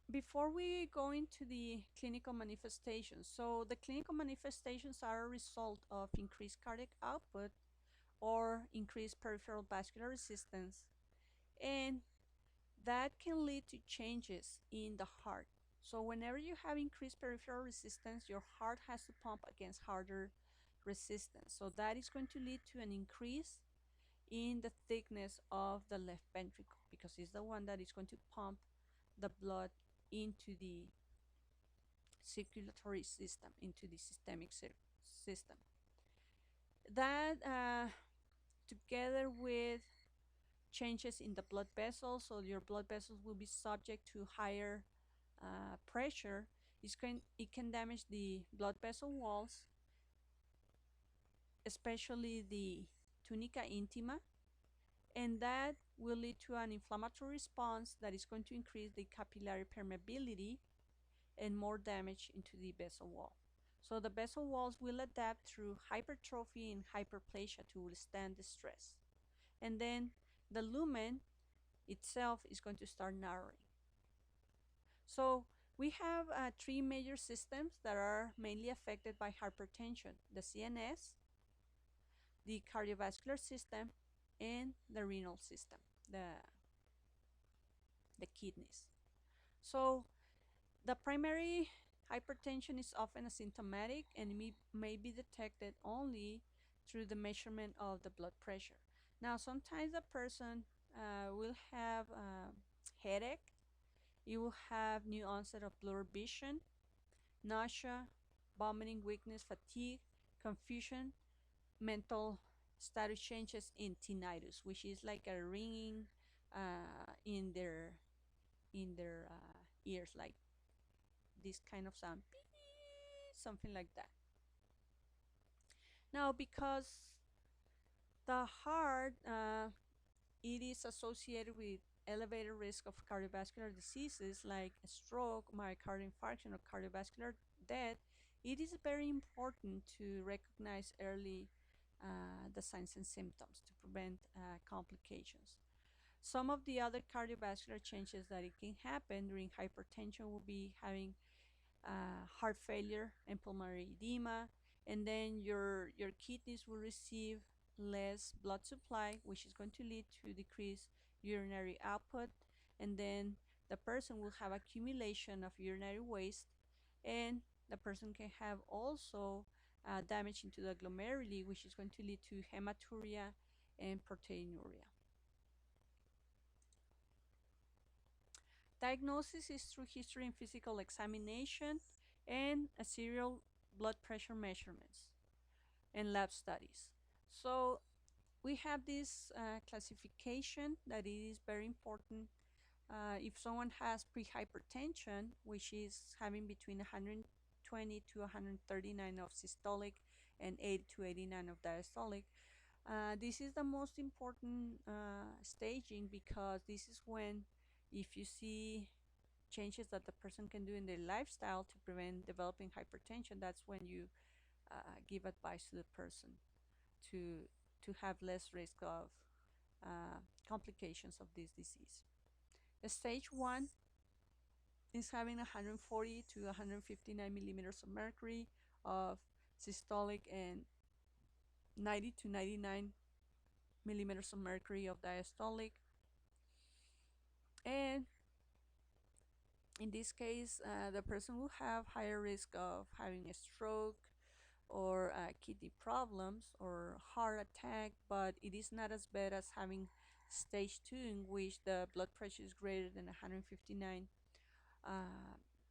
A: before we go into the clinical manifestations, so the clinical manifestations are a result of increased cardiac output or increased peripheral vascular resistance, and that can lead to changes in the heart. So whenever you have increased peripheral resistance, your heart has to pump against harder resistance. So that is going to lead to an increase in the thickness of the left ventricle, because it's the one that is going to pump the blood into the circulatory system, into the systemic system. That together with changes in the blood vessels, so your blood vessels will be subject to higher pressure, it can damage the blood vessel walls, especially the tunica intima, and that will lead to an inflammatory response that is going to increase the capillary permeability and more damage into the vessel wall. So the vessel walls will adapt through hypertrophy and hyperplasia to withstand the stress. And then the lumen itself is going to start narrowing. So we have three major systems that are mainly affected by hypertension: the CNS, the cardiovascular system, and the renal system, the kidneys. So the primary hypertension is often asymptomatic and may be detected only through the measurement of the blood pressure. Now, sometimes the person will have headache, you will have new onset of blurred vision, nausea, vomiting, weakness, fatigue, confusion, mental status changes, in tinnitus, which is like a ringing in their ears, like this kind of sound, something like that. Now, because the heart it is associated with elevated risk of cardiovascular diseases like a stroke, myocardial infarction, or cardiovascular death, it is very important to recognize early the signs and symptoms to prevent complications. Some of the other cardiovascular changes that it can happen during hypertension will be having heart failure and pulmonary edema, and then your kidneys will receive less blood supply, which is going to lead to decreased urinary output, and then the person will have accumulation of urinary waste, and the person can have also damage into the glomeruli, which is going to lead to hematuria and proteinuria. Diagnosis is through history and physical examination and a serial blood pressure measurements and lab studies. So we have this classification that it is very important. If someone has prehypertension, which is having between 120 to 139 of systolic and 80 to 89 of diastolic, this is the most important staging, because this is when, if you see changes that the person can do in their lifestyle to prevent developing hypertension, that's when you give advice to the person to have less risk of complications of this disease. Stage 1 is having 140 to 159 millimeters of mercury of systolic and 90 to 99 millimeters of mercury of diastolic. And in this case, the person will have higher risk of having a stroke or kidney problems or heart attack, but it is not as bad as having stage 2, in which the blood pressure is greater than 159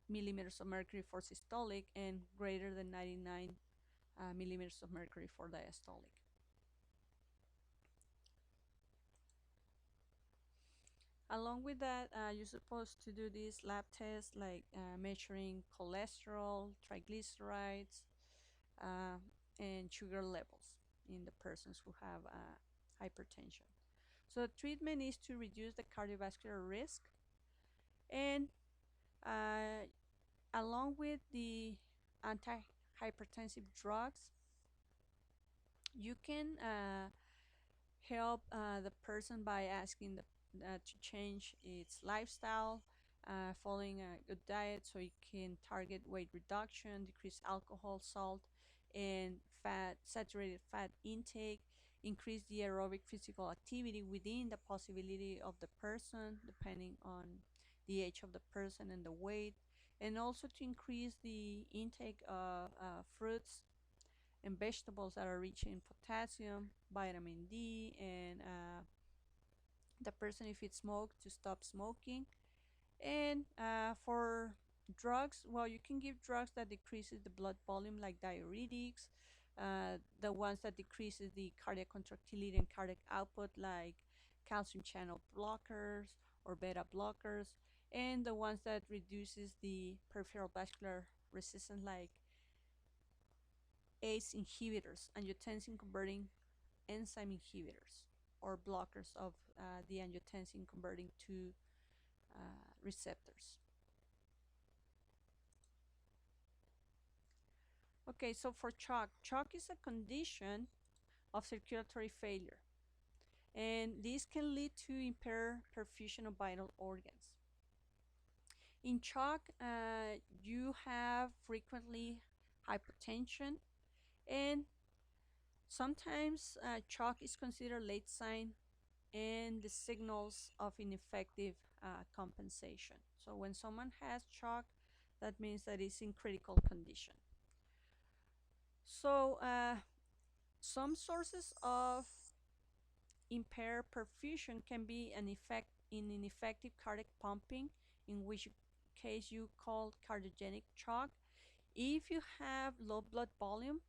A: millimeters of mercury for systolic and greater than 99 millimeters of mercury for diastolic. Along with that, you're supposed to do these lab tests like measuring cholesterol, triglycerides, uh, and sugar levels in the persons who have hypertension. So the treatment is to reduce the cardiovascular risk, and along with the antihypertensive drugs, you can help the person by asking to change its lifestyle, following a good diet so it can target weight reduction, decrease alcohol, salt, and saturated fat intake, increase the aerobic physical activity within the possibility of the person, depending on the age of the person and the weight, and also to increase the intake of fruits and vegetables that are rich in potassium, vitamin D, and the person, if it smokes, to stop smoking. And for drugs, well, you can give drugs that decreases the blood volume, like diuretics, the ones that decreases the cardiac contractility and cardiac output, like calcium channel blockers or beta blockers, and the ones that reduces the peripheral vascular resistance, like ACE inhibitors, angiotensin converting enzyme inhibitors, or blockers of the angiotensin converting 2 receptors. Okay, so for shock is a condition of circulatory failure, and this can lead to impaired perfusion of vital organs. In shock, you have frequently hypotension, and sometimes shock is considered late sign and the signals of ineffective compensation. So when someone has shock, that means that it's in critical condition. So some sources of impaired perfusion can be an effect in ineffective cardiac pumping, in which case you call cardiogenic shock. If you have low blood volume,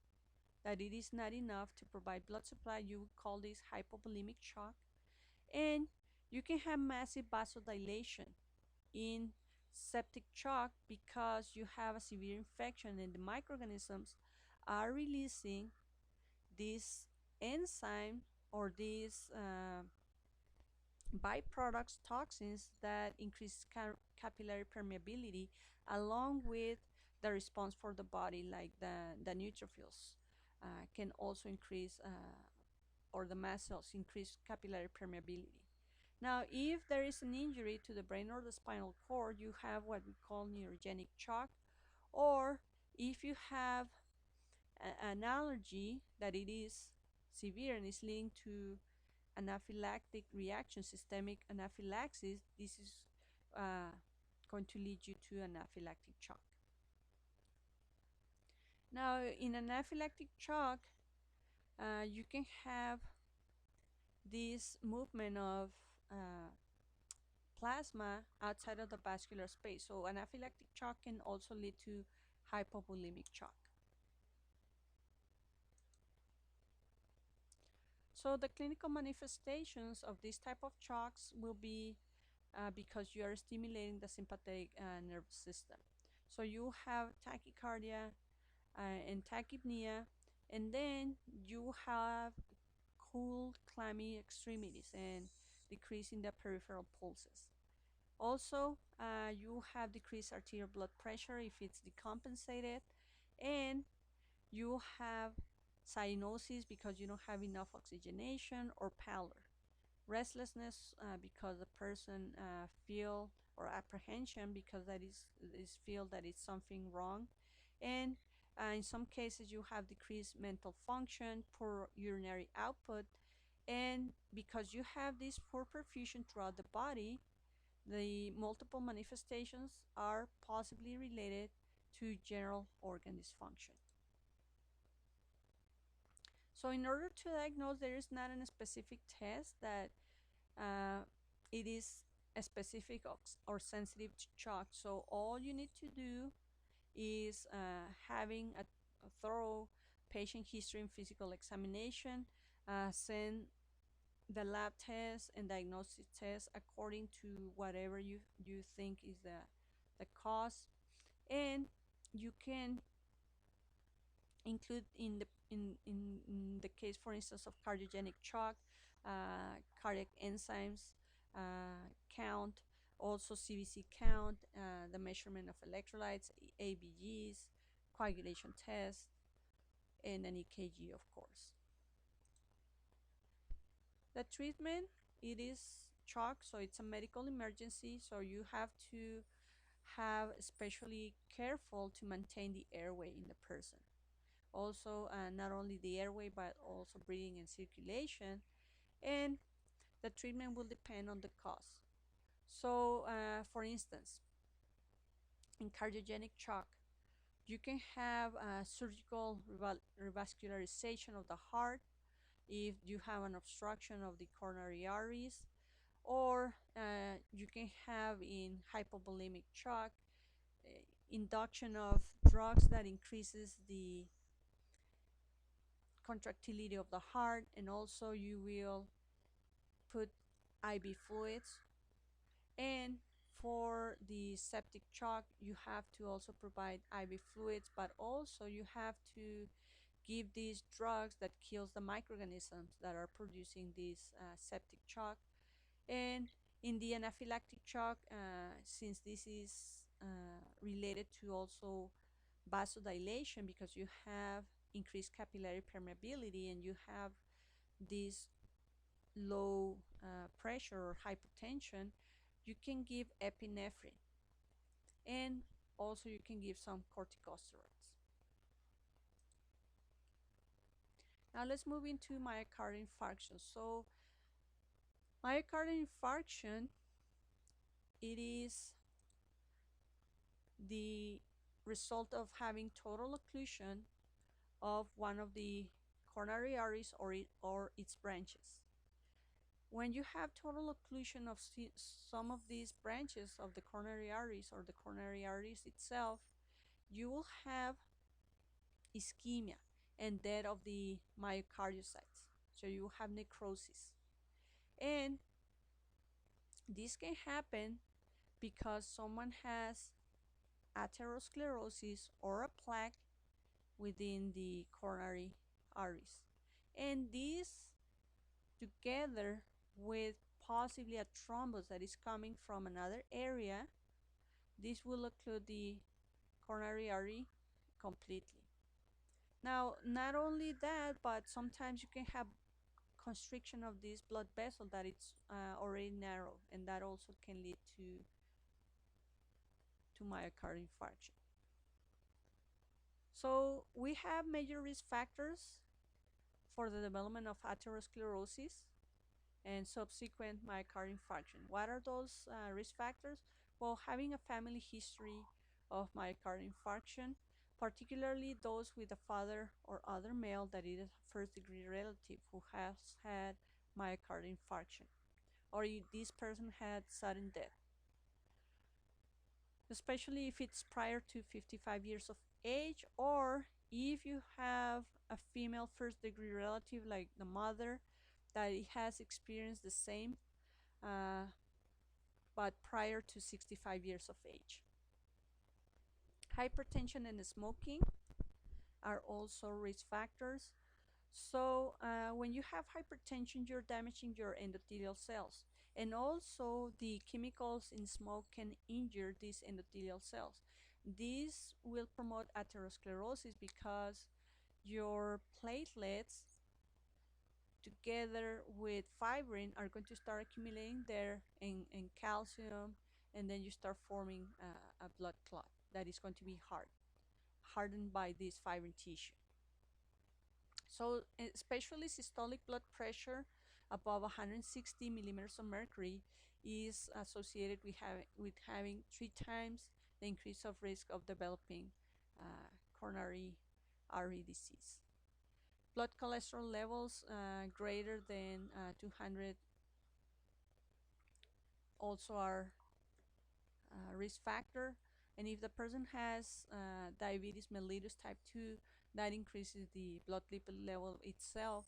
A: that it is not enough to provide blood supply, you would call this hypovolemic shock. And you can have massive vasodilation in septic shock because you have a severe infection and the microorganisms are releasing this enzyme or these byproducts, toxins that increase capillary permeability, along with the response for the body, like the neutrophils can also increase, or the mast cells increase capillary permeability. Now, if there is an injury to the brain or the spinal cord, you have what we call neurogenic shock, or if you have an allergy that it is severe and is linked to anaphylactic reaction, systemic anaphylaxis, this is going to lead you to anaphylactic shock. Now, in anaphylactic shock, you can have this movement of plasma outside of the vascular space. So anaphylactic shock can also lead to hypovolemic shock. So the clinical manifestations of this type of shocks will be because you are stimulating the sympathetic nervous system. So you have tachycardia and tachypnea, and then you have cool, clammy extremities and decrease in the peripheral pulses. Also, you have decreased arterial blood pressure if it's decompensated, and you have cyanosis because you don't have enough oxygenation, or pallor. restlessness because the person feel, or apprehension because that is feel that it's something wrong, and in some cases you have decreased mental function, poor urinary output, and because you have this poor perfusion throughout the body, the multiple manifestations are possibly related to general organ dysfunction. So in order to diagnose, there is not a specific test that uh, it is a specific or sensitive to shock. So all you need to do is having a thorough patient history and physical examination, send the lab test and diagnostic test according to whatever you think is the cause, and you can include in the case, for instance, of cardiogenic shock, cardiac enzymes count, also CBC count, the measurement of electrolytes, ABGs, coagulation test, and an EKG, of course. The treatment, it is shock, so it's a medical emergency, so you have to have especially careful to maintain the airway in the person. Also, not only the airway, but also breathing and circulation, and the treatment will depend on the cause. So, for instance, in cardiogenic shock, you can have surgical revascularization of the heart if you have an obstruction of the coronary arteries, or you can have in hypovolemic shock induction of drugs that increases the contractility of the heart, and also you will put IV fluids. And for the septic shock, you have to also provide IV fluids, but also you have to give these drugs that kills the microorganisms that are producing this septic shock. And in the anaphylactic shock, since this is related to also vasodilation, because you have increased capillary permeability and you have this low pressure or hypotension, you can give epinephrine, and also you can give some corticosteroids. Now let's move into myocardial infarction. So myocardial infarction, it is the result of having total occlusion of one of the coronary arteries or its branches. When you have total occlusion of some of these branches of the coronary arteries or the coronary arteries itself, you will have ischemia and death of the myocardiocytes. So you have necrosis. And this can happen because someone has atherosclerosis or a plaque within the coronary arteries. And this, together with possibly a thrombus that is coming from another area, this will occlude the coronary artery completely. Now, not only that, but sometimes you can have constriction of this blood vessel that it's already narrow, and that also can lead to myocardial infarction. So we have major risk factors for the development of atherosclerosis and subsequent myocardial infarction. What are those risk factors? Well, having a family history of myocardial infarction, particularly those with a father or other male that is a first-degree relative who has had myocardial infarction, or if this person had sudden death, especially if it's prior to 55 years of age, or if you have a female first-degree relative like the mother that has experienced the same but prior to 65 years of age. Hypertension and smoking are also risk factors. So when you have hypertension, you're damaging your endothelial cells. And also the chemicals in smoke can injure these endothelial cells. This will promote atherosclerosis because your platelets together with fibrin are going to start accumulating there in calcium, and then you start forming a blood clot that is going to be hardened by this fibrin tissue. So especially systolic blood pressure above 160 millimeters of mercury is associated with having 3 times the increase of risk of developing coronary artery disease. Blood cholesterol levels greater than 200 also are risk factor. And if the person has diabetes mellitus type 2, that increases the blood lipid level itself,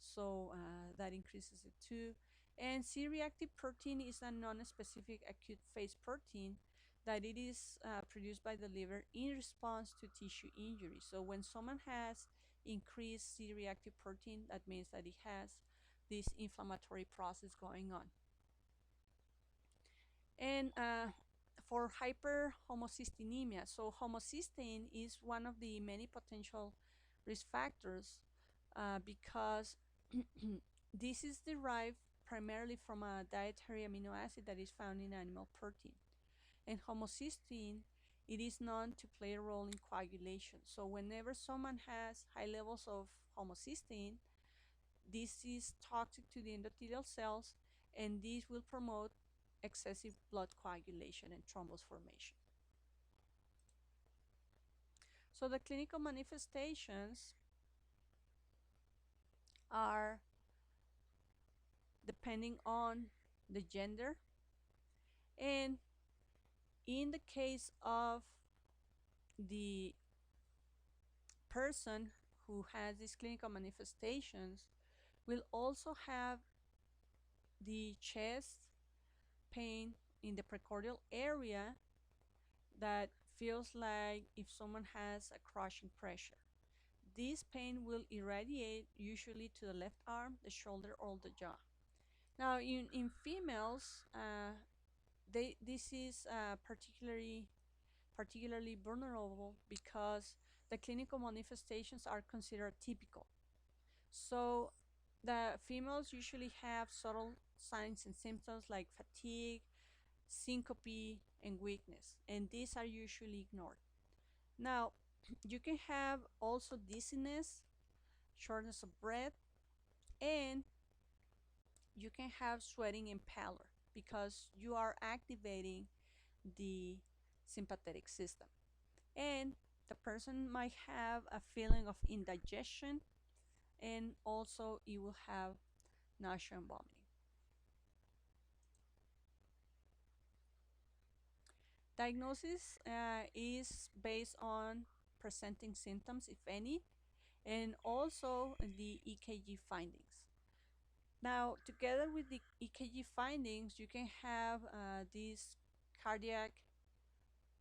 A: so that increases it too. And C-reactive protein is a non-specific acute phase protein that it is produced by the liver in response to tissue injury. So when someone has increased C-reactive protein, that means that it has this inflammatory process going on. And for hyperhomocystinemia, so homocysteine is one of the many potential risk factors because this is derived primarily from a dietary amino acid that is found in animal protein. And homocysteine, it is known to play a role in coagulation. So whenever someone has high levels of homocysteine, this is toxic to the endothelial cells, and this will promote excessive blood coagulation and thrombus formation. So the clinical manifestations are depending on the gender, and in the case of the person who has these clinical manifestations will also have the chest pain in the precordial area that feels like if someone has a crushing pressure. This pain will irradiate usually to the left arm, the shoulder, or the jaw. Now, in females, this is particularly vulnerable because the clinical manifestations are considered typical. So the females usually have subtle signs and symptoms like fatigue, syncope, and weakness, and these are usually ignored. Now, you can have also dizziness, shortness of breath, and you can have sweating and pallor because you are activating the sympathetic system. And the person might have a feeling of indigestion, and also you will have nausea and vomiting. Diagnosis is based on presenting symptoms, if any, and also the EKG findings. Now, together with the EKG findings, you can have these cardiac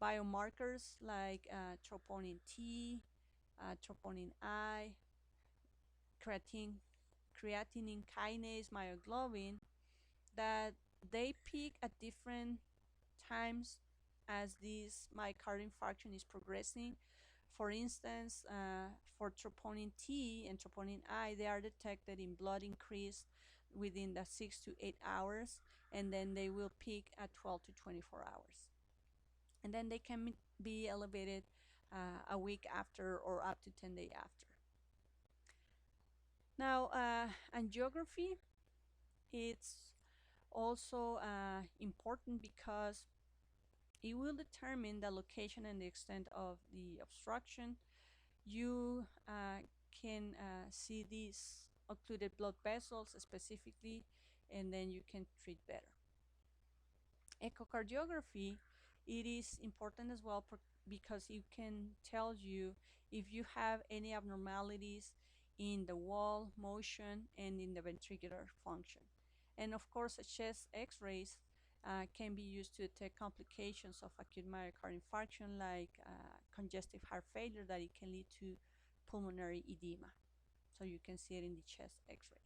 A: biomarkers like troponin T, troponin I, creatinine kinase, myoglobin, that they peak at different times as this myocardial infarction is progressing. For instance, for troponin T and troponin I, they are detected in blood increase within the 6 to 8 hours, and then they will peak at 12 to 24 hours. And then they can be elevated a week after or up to 10 days after. Now, angiography, it's also important because it will determine the location and the extent of the obstruction. You can see these occluded blood vessels specifically, and then you can treat better. Echocardiography, it is important as well because it can tell you if you have any abnormalities in the wall motion and in the ventricular function. And of course, a chest x-rays can be used to detect complications of acute myocardial infarction like congestive heart failure that it can lead to pulmonary edema. So you can see it in the chest x-rays.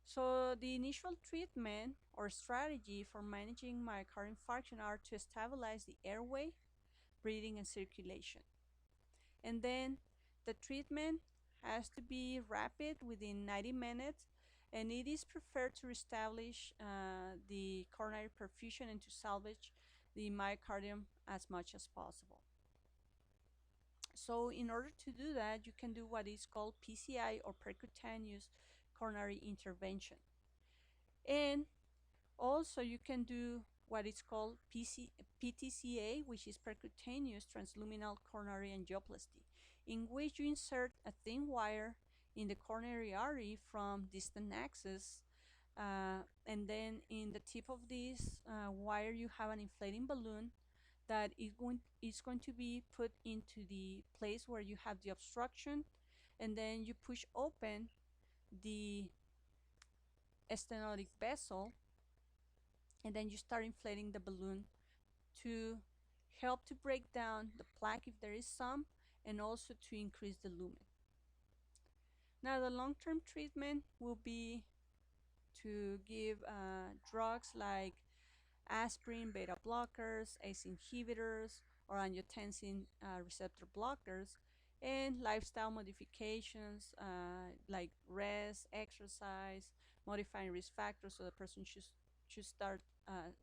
A: So the initial treatment or strategy for managing myocardial infarction are to stabilize the airway, breathing, and circulation. And then the treatment has to be rapid within 90 minutes, and it is preferred to reestablish the coronary perfusion and to salvage the myocardium as much as possible. So in order to do that, you can do what is called PCI, or percutaneous coronary intervention. And also you can do what is called PTCA, which is percutaneous transluminal coronary angioplasty, in which you insert a thin wire in the coronary artery from distant axis, and then in the tip of this wire you have an inflating balloon that is going to be put into the place where you have the obstruction, and then you push open the stenotic vessel, and then you start inflating the balloon to help to break down the plaque if there is some, and also to increase the lumen. Now the long-term treatment will be to give drugs like aspirin, beta blockers, ACE inhibitors, or angiotensin receptor blockers, and lifestyle modifications like rest, exercise, modifying risk factors, so the person should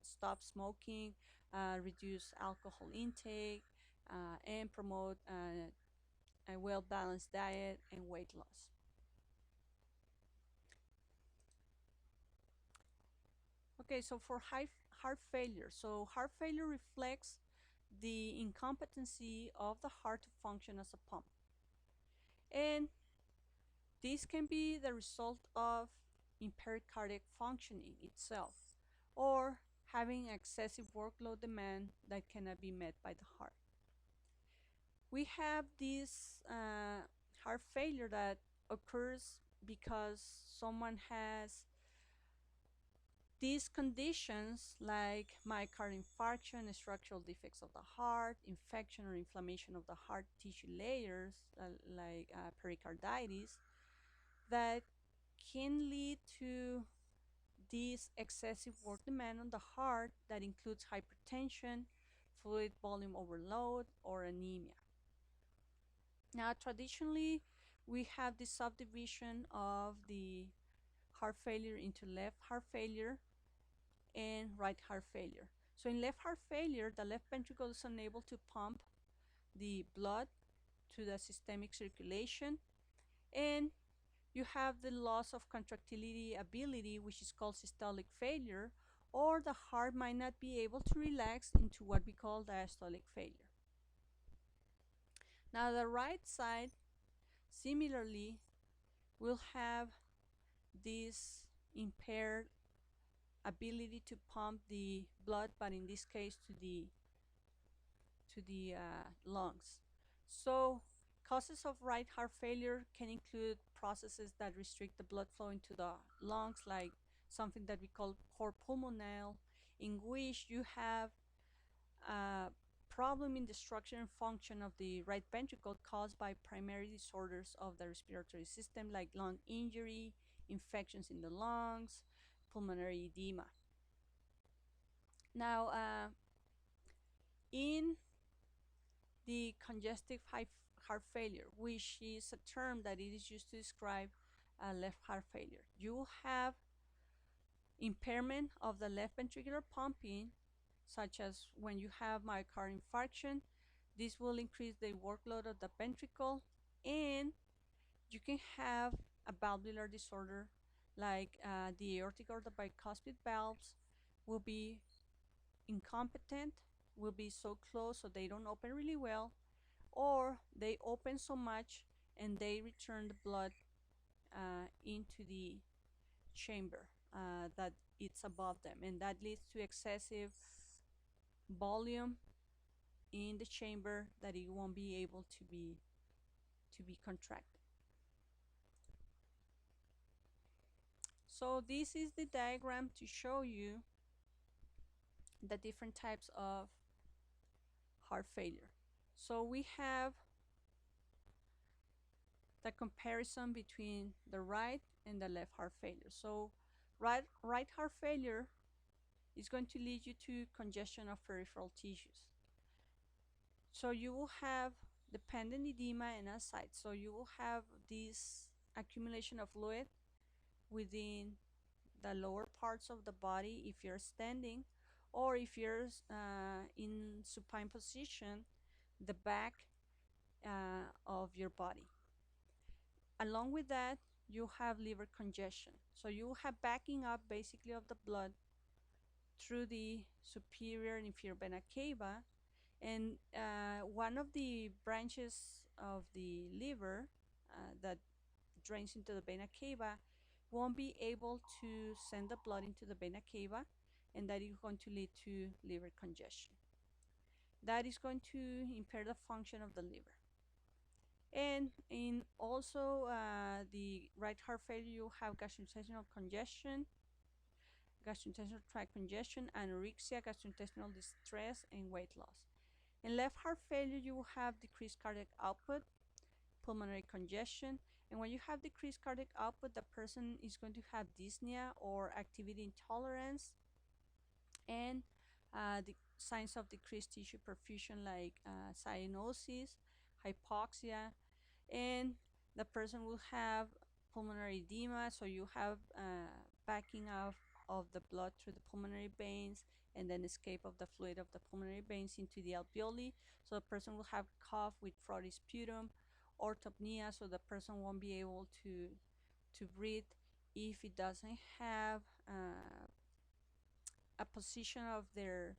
A: stop smoking, reduce alcohol intake, and promote a well-balanced diet and weight loss. Okay, so for heart failure. So heart failure reflects the incompetency of the heart to function as a pump. And this can be the result of impaired cardiac functioning itself, or having excessive workload demand that cannot be met by the heart. We have this heart failure that occurs because someone has these conditions like myocardial infarction, structural defects of the heart, infection or inflammation of the heart tissue layers, like pericarditis, that can lead to this excessive work demand on the heart that includes hypertension, fluid volume overload, or anemia. Now, traditionally, we have this subdivision of the heart failure into left heart failure and right heart failure. So in left heart failure, the left ventricle is unable to pump the blood to the systemic circulation, and you have the loss of contractility ability, which is called systolic failure, or the heart might not be able to relax into what we call diastolic failure. Now the right side, similarly, will have this impaired ability to pump the blood, but in this case to the lungs. So causes of right heart failure can include processes that restrict the blood flow into the lungs, like something that we call cor pulmonale, in which you have a problem in the structure and function of the right ventricle caused by primary disorders of the respiratory system, like lung injury, infections in the lungs, pulmonary edema. Now, in the congestive heart failure, which is a term that it is used to describe left heart failure, you will have impairment of the left ventricular pumping, such as when you have myocardial infarction. This will increase the workload of the ventricle, and you can have a valvular disorder, like the aortic or the bicuspid valves will be incompetent, will be so closed so they don't open really well, or they open so much and they return the blood into the chamber that it's above them, and that leads to excessive volume in the chamber that it won't be able to be contracted. So this is the diagram to show you the different types of heart failure. So we have the comparison between the right and the left heart failure. So right heart failure is going to lead you to congestion of peripheral tissues. So you will have dependent edema and ascites. So you will have this accumulation of fluid within the lower parts of the body if you're standing, or if you're in supine position, the back of your body. Along with that, you have liver congestion. So you have backing up basically of the blood through the superior and inferior vena cava, and one of the branches of the liver that drains into the vena cava won't be able to send the blood into the vena cava, and that is going to lead to liver congestion. That is going to impair the function of the liver. And in also the right heart failure, you have gastrointestinal congestion, gastrointestinal tract congestion, anorexia, gastrointestinal distress, and weight loss. In left heart failure, you will have decreased cardiac output, pulmonary congestion, and when you have decreased cardiac output, the person is going to have dyspnea or activity intolerance, and the signs of decreased tissue perfusion like cyanosis, hypoxia, and the person will have pulmonary edema, so you have backing out of the blood through the pulmonary veins and then escape of the fluid of the pulmonary veins into the alveoli, so the person will have cough with frothy sputum, orthopnea, so the person won't be able to breathe if it doesn't have a position of their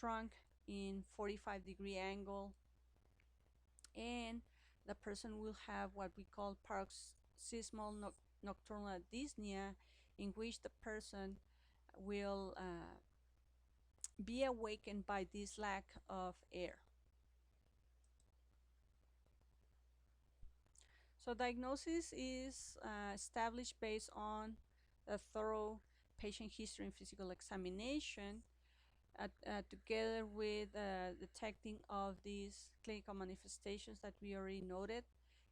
A: trunk in 45-degree angle, and the person will have what we call paroxysmal nocturnal dyspnea, in which the person will be awakened by this lack of air. So diagnosis is established based on a thorough patient history and physical examination, together with detecting of these clinical manifestations that we already noted.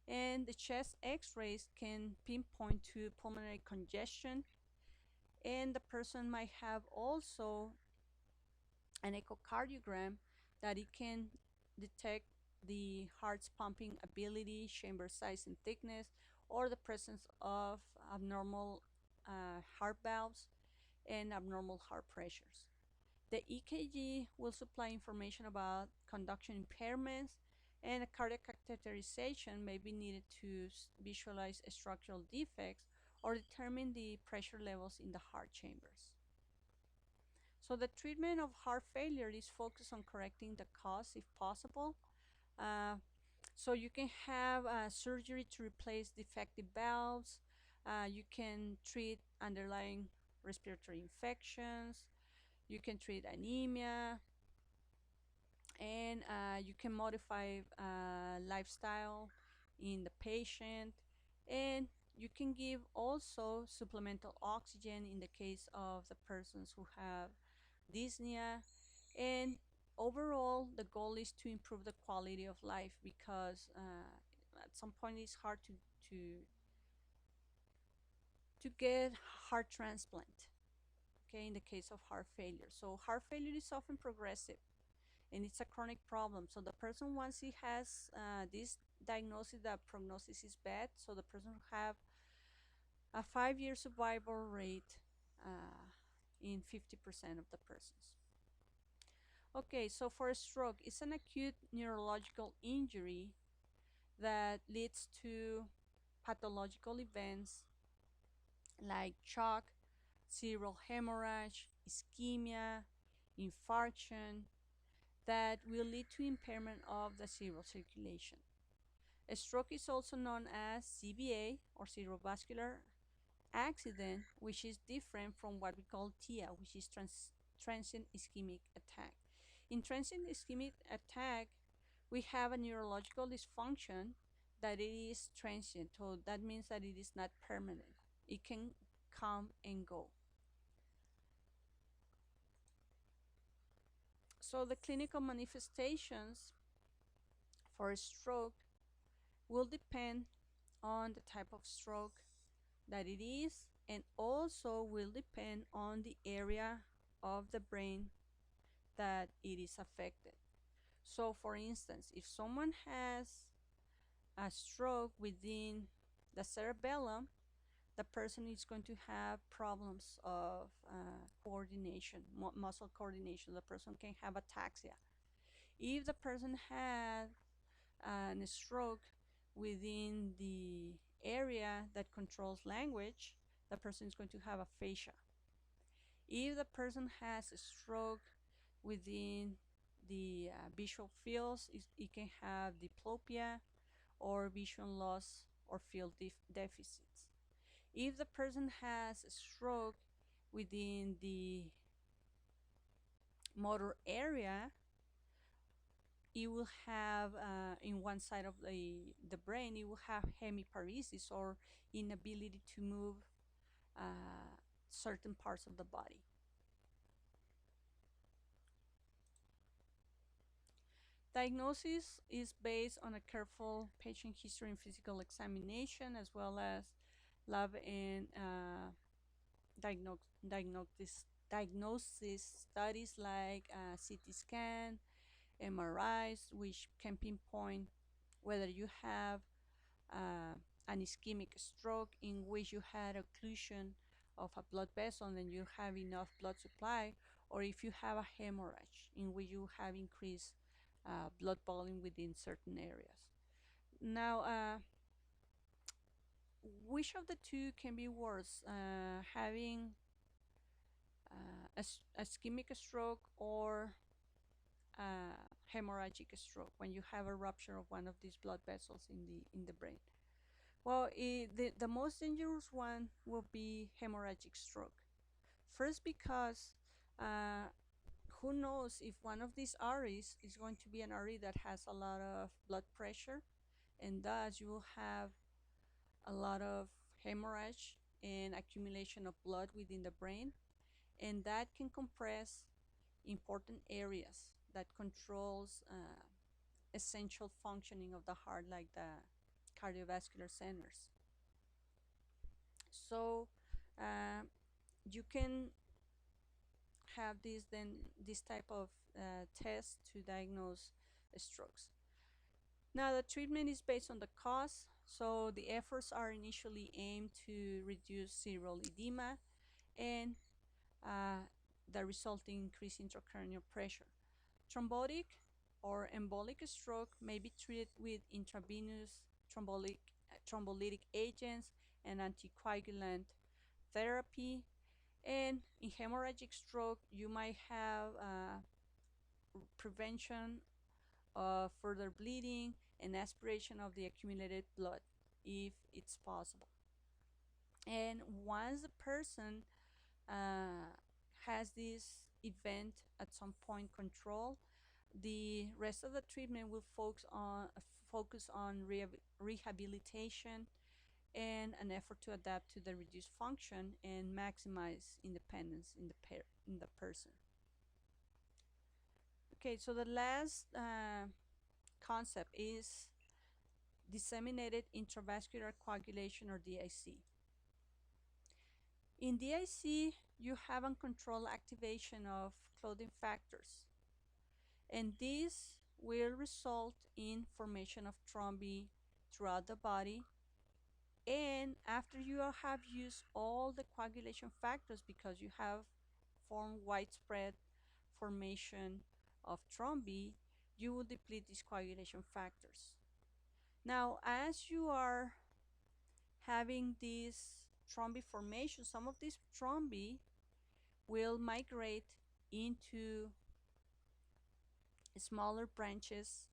A: And the chest x-rays can pinpoint to pulmonary congestion, and the person might have also an echocardiogram that it can detect the heart's pumping ability, chamber size and thickness, or the presence of abnormal heart valves and abnormal heart pressures. The EKG will supply information about conduction impairments, and a cardiac catheterization may be needed to visualize structural defects or determine the pressure levels in the heart chambers. So the treatment of heart failure is focused on correcting the cause if possible. So you can have surgery to replace defective valves. You can treat underlying respiratory infections. You can treat anemia, and you can modify lifestyle in the patient, and you can give also supplemental oxygen in the case of the persons who have dyspnea. And overall, the goal is to improve the quality of life, because at some point it's hard to get heart transplant, okay, in the case of heart failure. So heart failure is often progressive, and it's a chronic problem. So the person, once he has this diagnosis, the prognosis is bad, so the person will have a 5-year survival rate in 50% of the persons. Okay, so for a stroke, it's an acute neurological injury that leads to pathological events like shock, cerebral hemorrhage, ischemia, infarction, that will lead to impairment of the cerebral circulation. A stroke is also known as CVA, or cerebrovascular accident, which is different from what we call TIA, which is transient ischemic attack. In transient ischemic attack, we have a neurological dysfunction that it is transient, so that means that it is not permanent. It can come and go. So the clinical manifestations for a stroke will depend on the type of stroke that it is, and also will depend on the area of the brain that it is affected. So for instance, if someone has a stroke within the cerebellum, the person is going to have problems of coordination, muscle coordination. The person can have ataxia. If the person has a stroke within the area that controls language, the person is going to have aphasia. If the person has a stroke within the visual fields, it can have diplopia or vision loss or field deficits. If the person has a stroke within the motor area, it will have in one side of the brain, it will have hemiparesis or inability to move certain parts of the body. Diagnosis is based on a careful patient history and physical examination, as well as lab and diagnosis studies like CT scan, MRIs, which can pinpoint whether you have an ischemic stroke in which you had occlusion of a blood vessel and you have enough blood supply, or if you have a hemorrhage in which you have increased blood volume within certain areas. Now, which of the two can be worse, having a ischemic stroke or hemorrhagic stroke when you have a rupture of one of these blood vessels in the brain? Well, the most dangerous one will be hemorrhagic stroke. First, because who knows if one of these arteries is going to be an artery that has a lot of blood pressure, and thus you will have a lot of hemorrhage and accumulation of blood within the brain, and that can compress important areas that controls essential functioning of the heart, like the cardiovascular centers. So you can have this type of test to diagnose strokes. Now, the treatment is based on the cause, so the efforts are initially aimed to reduce cerebral edema and the resulting increase in intracranial pressure. Thrombotic or embolic stroke may be treated with intravenous thrombolytic agents and anticoagulant therapy. And in hemorrhagic stroke, you might have prevention of further bleeding and aspiration of the accumulated blood if it's possible. And once the person has this event at some point control, the rest of the treatment will focus on rehabilitation and an effort to adapt to the reduced function and maximize independence in the person. Okay, so the last concept is disseminated intravascular coagulation, or DIC. In DIC, you have uncontrolled activation of clotting factors, and this will result in formation of thrombi throughout the body. And after you have used all the coagulation factors, because you have formed widespread formation of thrombi, you will deplete these coagulation factors. Now, as you are having these thrombi formation, some of these thrombi will migrate into smaller branches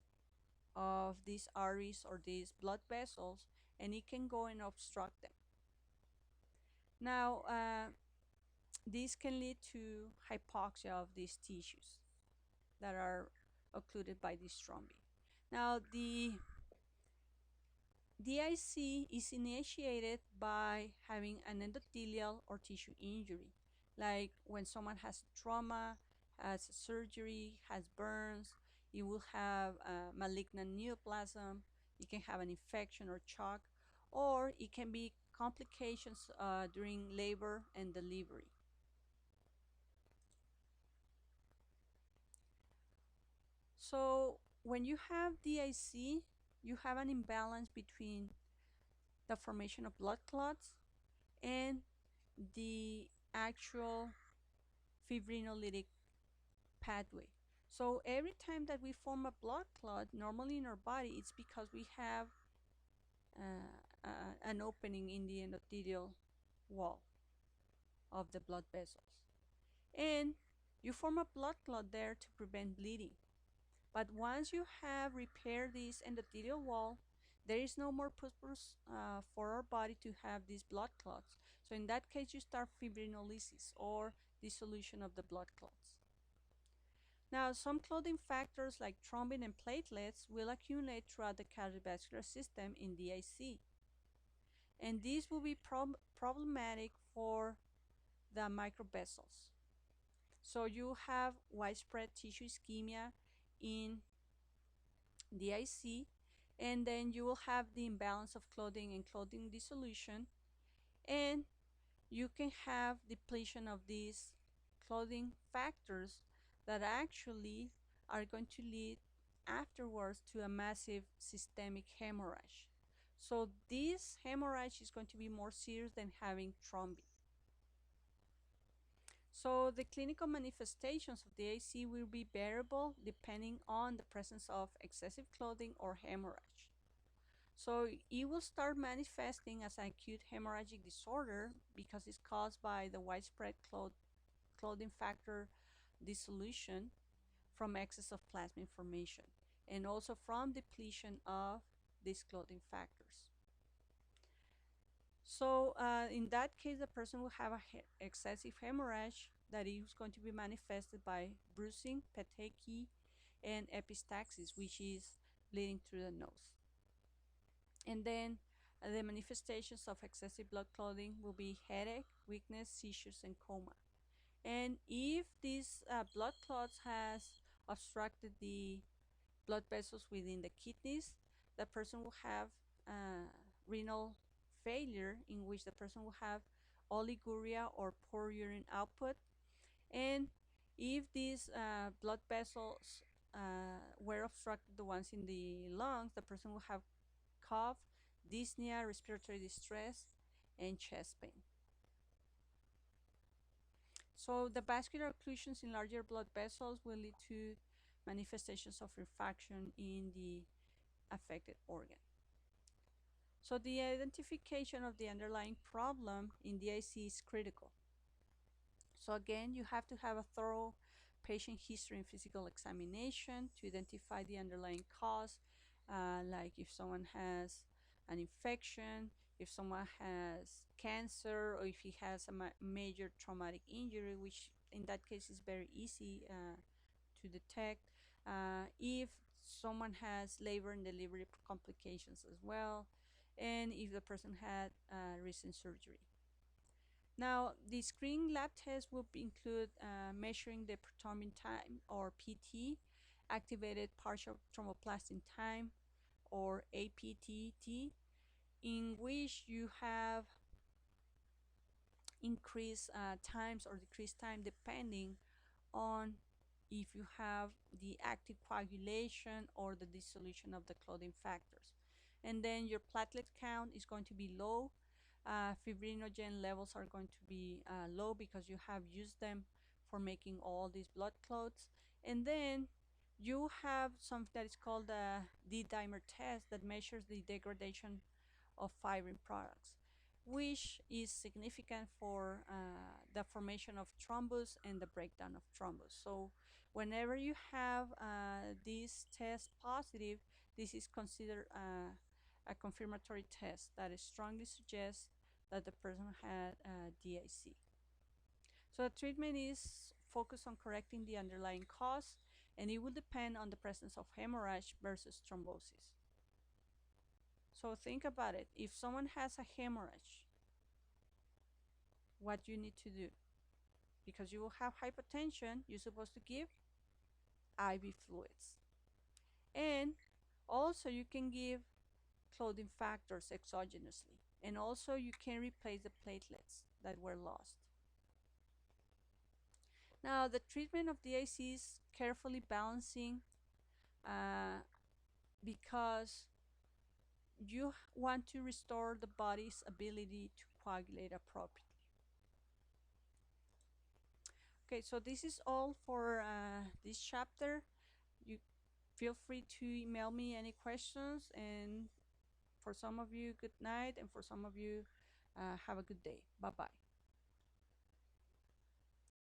A: of these arteries or these blood vessels, and it can go and obstruct them. Now, this can lead to hypoxia of these tissues that are occluded by these thrombi. Now, the DIC is initiated by having an endothelial or tissue injury, like when someone has trauma, has surgery, has burns. It will have malignant neoplasm. It can have an infection or shock, or it can be complications during labor and delivery. So when you have DIC, you have an imbalance between the formation of blood clots and the actual fibrinolytic pathway. So every time that we form a blood clot, normally in our body, it's because we have an opening in the endothelial wall of the blood vessels. And you form a blood clot there to prevent bleeding. But once you have repaired this endothelial wall, there is no more purpose for our body to have these blood clots. So in that case, you start fibrinolysis or dissolution of the blood clots. Now, some clotting factors like thrombin and platelets will accumulate throughout the cardiovascular system in DIC. And these will be problematic for the microvessels. So you have widespread tissue ischemia in DIC, and then you will have the imbalance of clotting and clotting dissolution, and you can have depletion of these clotting factors that actually are going to lead afterwards to a massive systemic hemorrhage. So this hemorrhage is going to be more serious than having thrombin. So the clinical manifestations of the AC will be variable depending on the presence of excessive clotting or hemorrhage. So it will start manifesting as an acute hemorrhagic disorder because it's caused by the widespread clotting factor dissolution from excess of plasmin formation and also from depletion of these clotting factors. So in that case, the person will have an excessive hemorrhage that is going to be manifested by bruising, petechiae, and epistaxis, which is bleeding through the nose. And then the manifestations of excessive blood clotting will be headache, weakness, seizures, and coma. And if these blood clots has obstructed the blood vessels within the kidneys, the person will have renal failure, in which the person will have oliguria or poor urine output. And if these blood vessels were obstructed, the ones in the lungs, the person will have cough, dyspnea, respiratory distress, and chest pain. So the vascular occlusions in larger blood vessels will lead to manifestations of infarction in the affected organ. So the identification of the underlying problem in DIC is critical. So again, you have to have a thorough patient history and physical examination to identify the underlying cause, like if someone has an infection, if someone has cancer, or if he has a major traumatic injury, which in that case is very easy to detect. If someone has labor and delivery complications as well, and if the person had recent surgery. Now, the screening lab tests will include measuring the prothrombin time, or PT, activated partial thromboplastin time, or APTT, in which you have increased times or decreased time depending on if you have the active coagulation or the dissolution of the clotting factors. And then your platelet count is going to be low. Fibrinogen levels are going to be low because you have used them for making all these blood clots. And then you have something that is called the D-dimer test that measures the degradation of fibrin products, which is significant for the formation of thrombus and the breakdown of thrombus. So whenever you have this test positive, this is considered a confirmatory test that strongly suggests that the person had DIC. So the treatment is focused on correcting the underlying cause, and it will depend on the presence of hemorrhage versus thrombosis. So think about it. If someone has a hemorrhage, what you need to do? Because you will have hypertension, you're supposed to give IV fluids. And also you can give clotting factors exogenously. And also you can replace the platelets that were lost. Now the treatment of DIC is carefully balancing because you want to restore the body's ability to coagulate appropriately. Okay, so this is all for this chapter. You feel free to email me any questions, and for some of you, good night, and for some of you, have a good day. Bye-bye.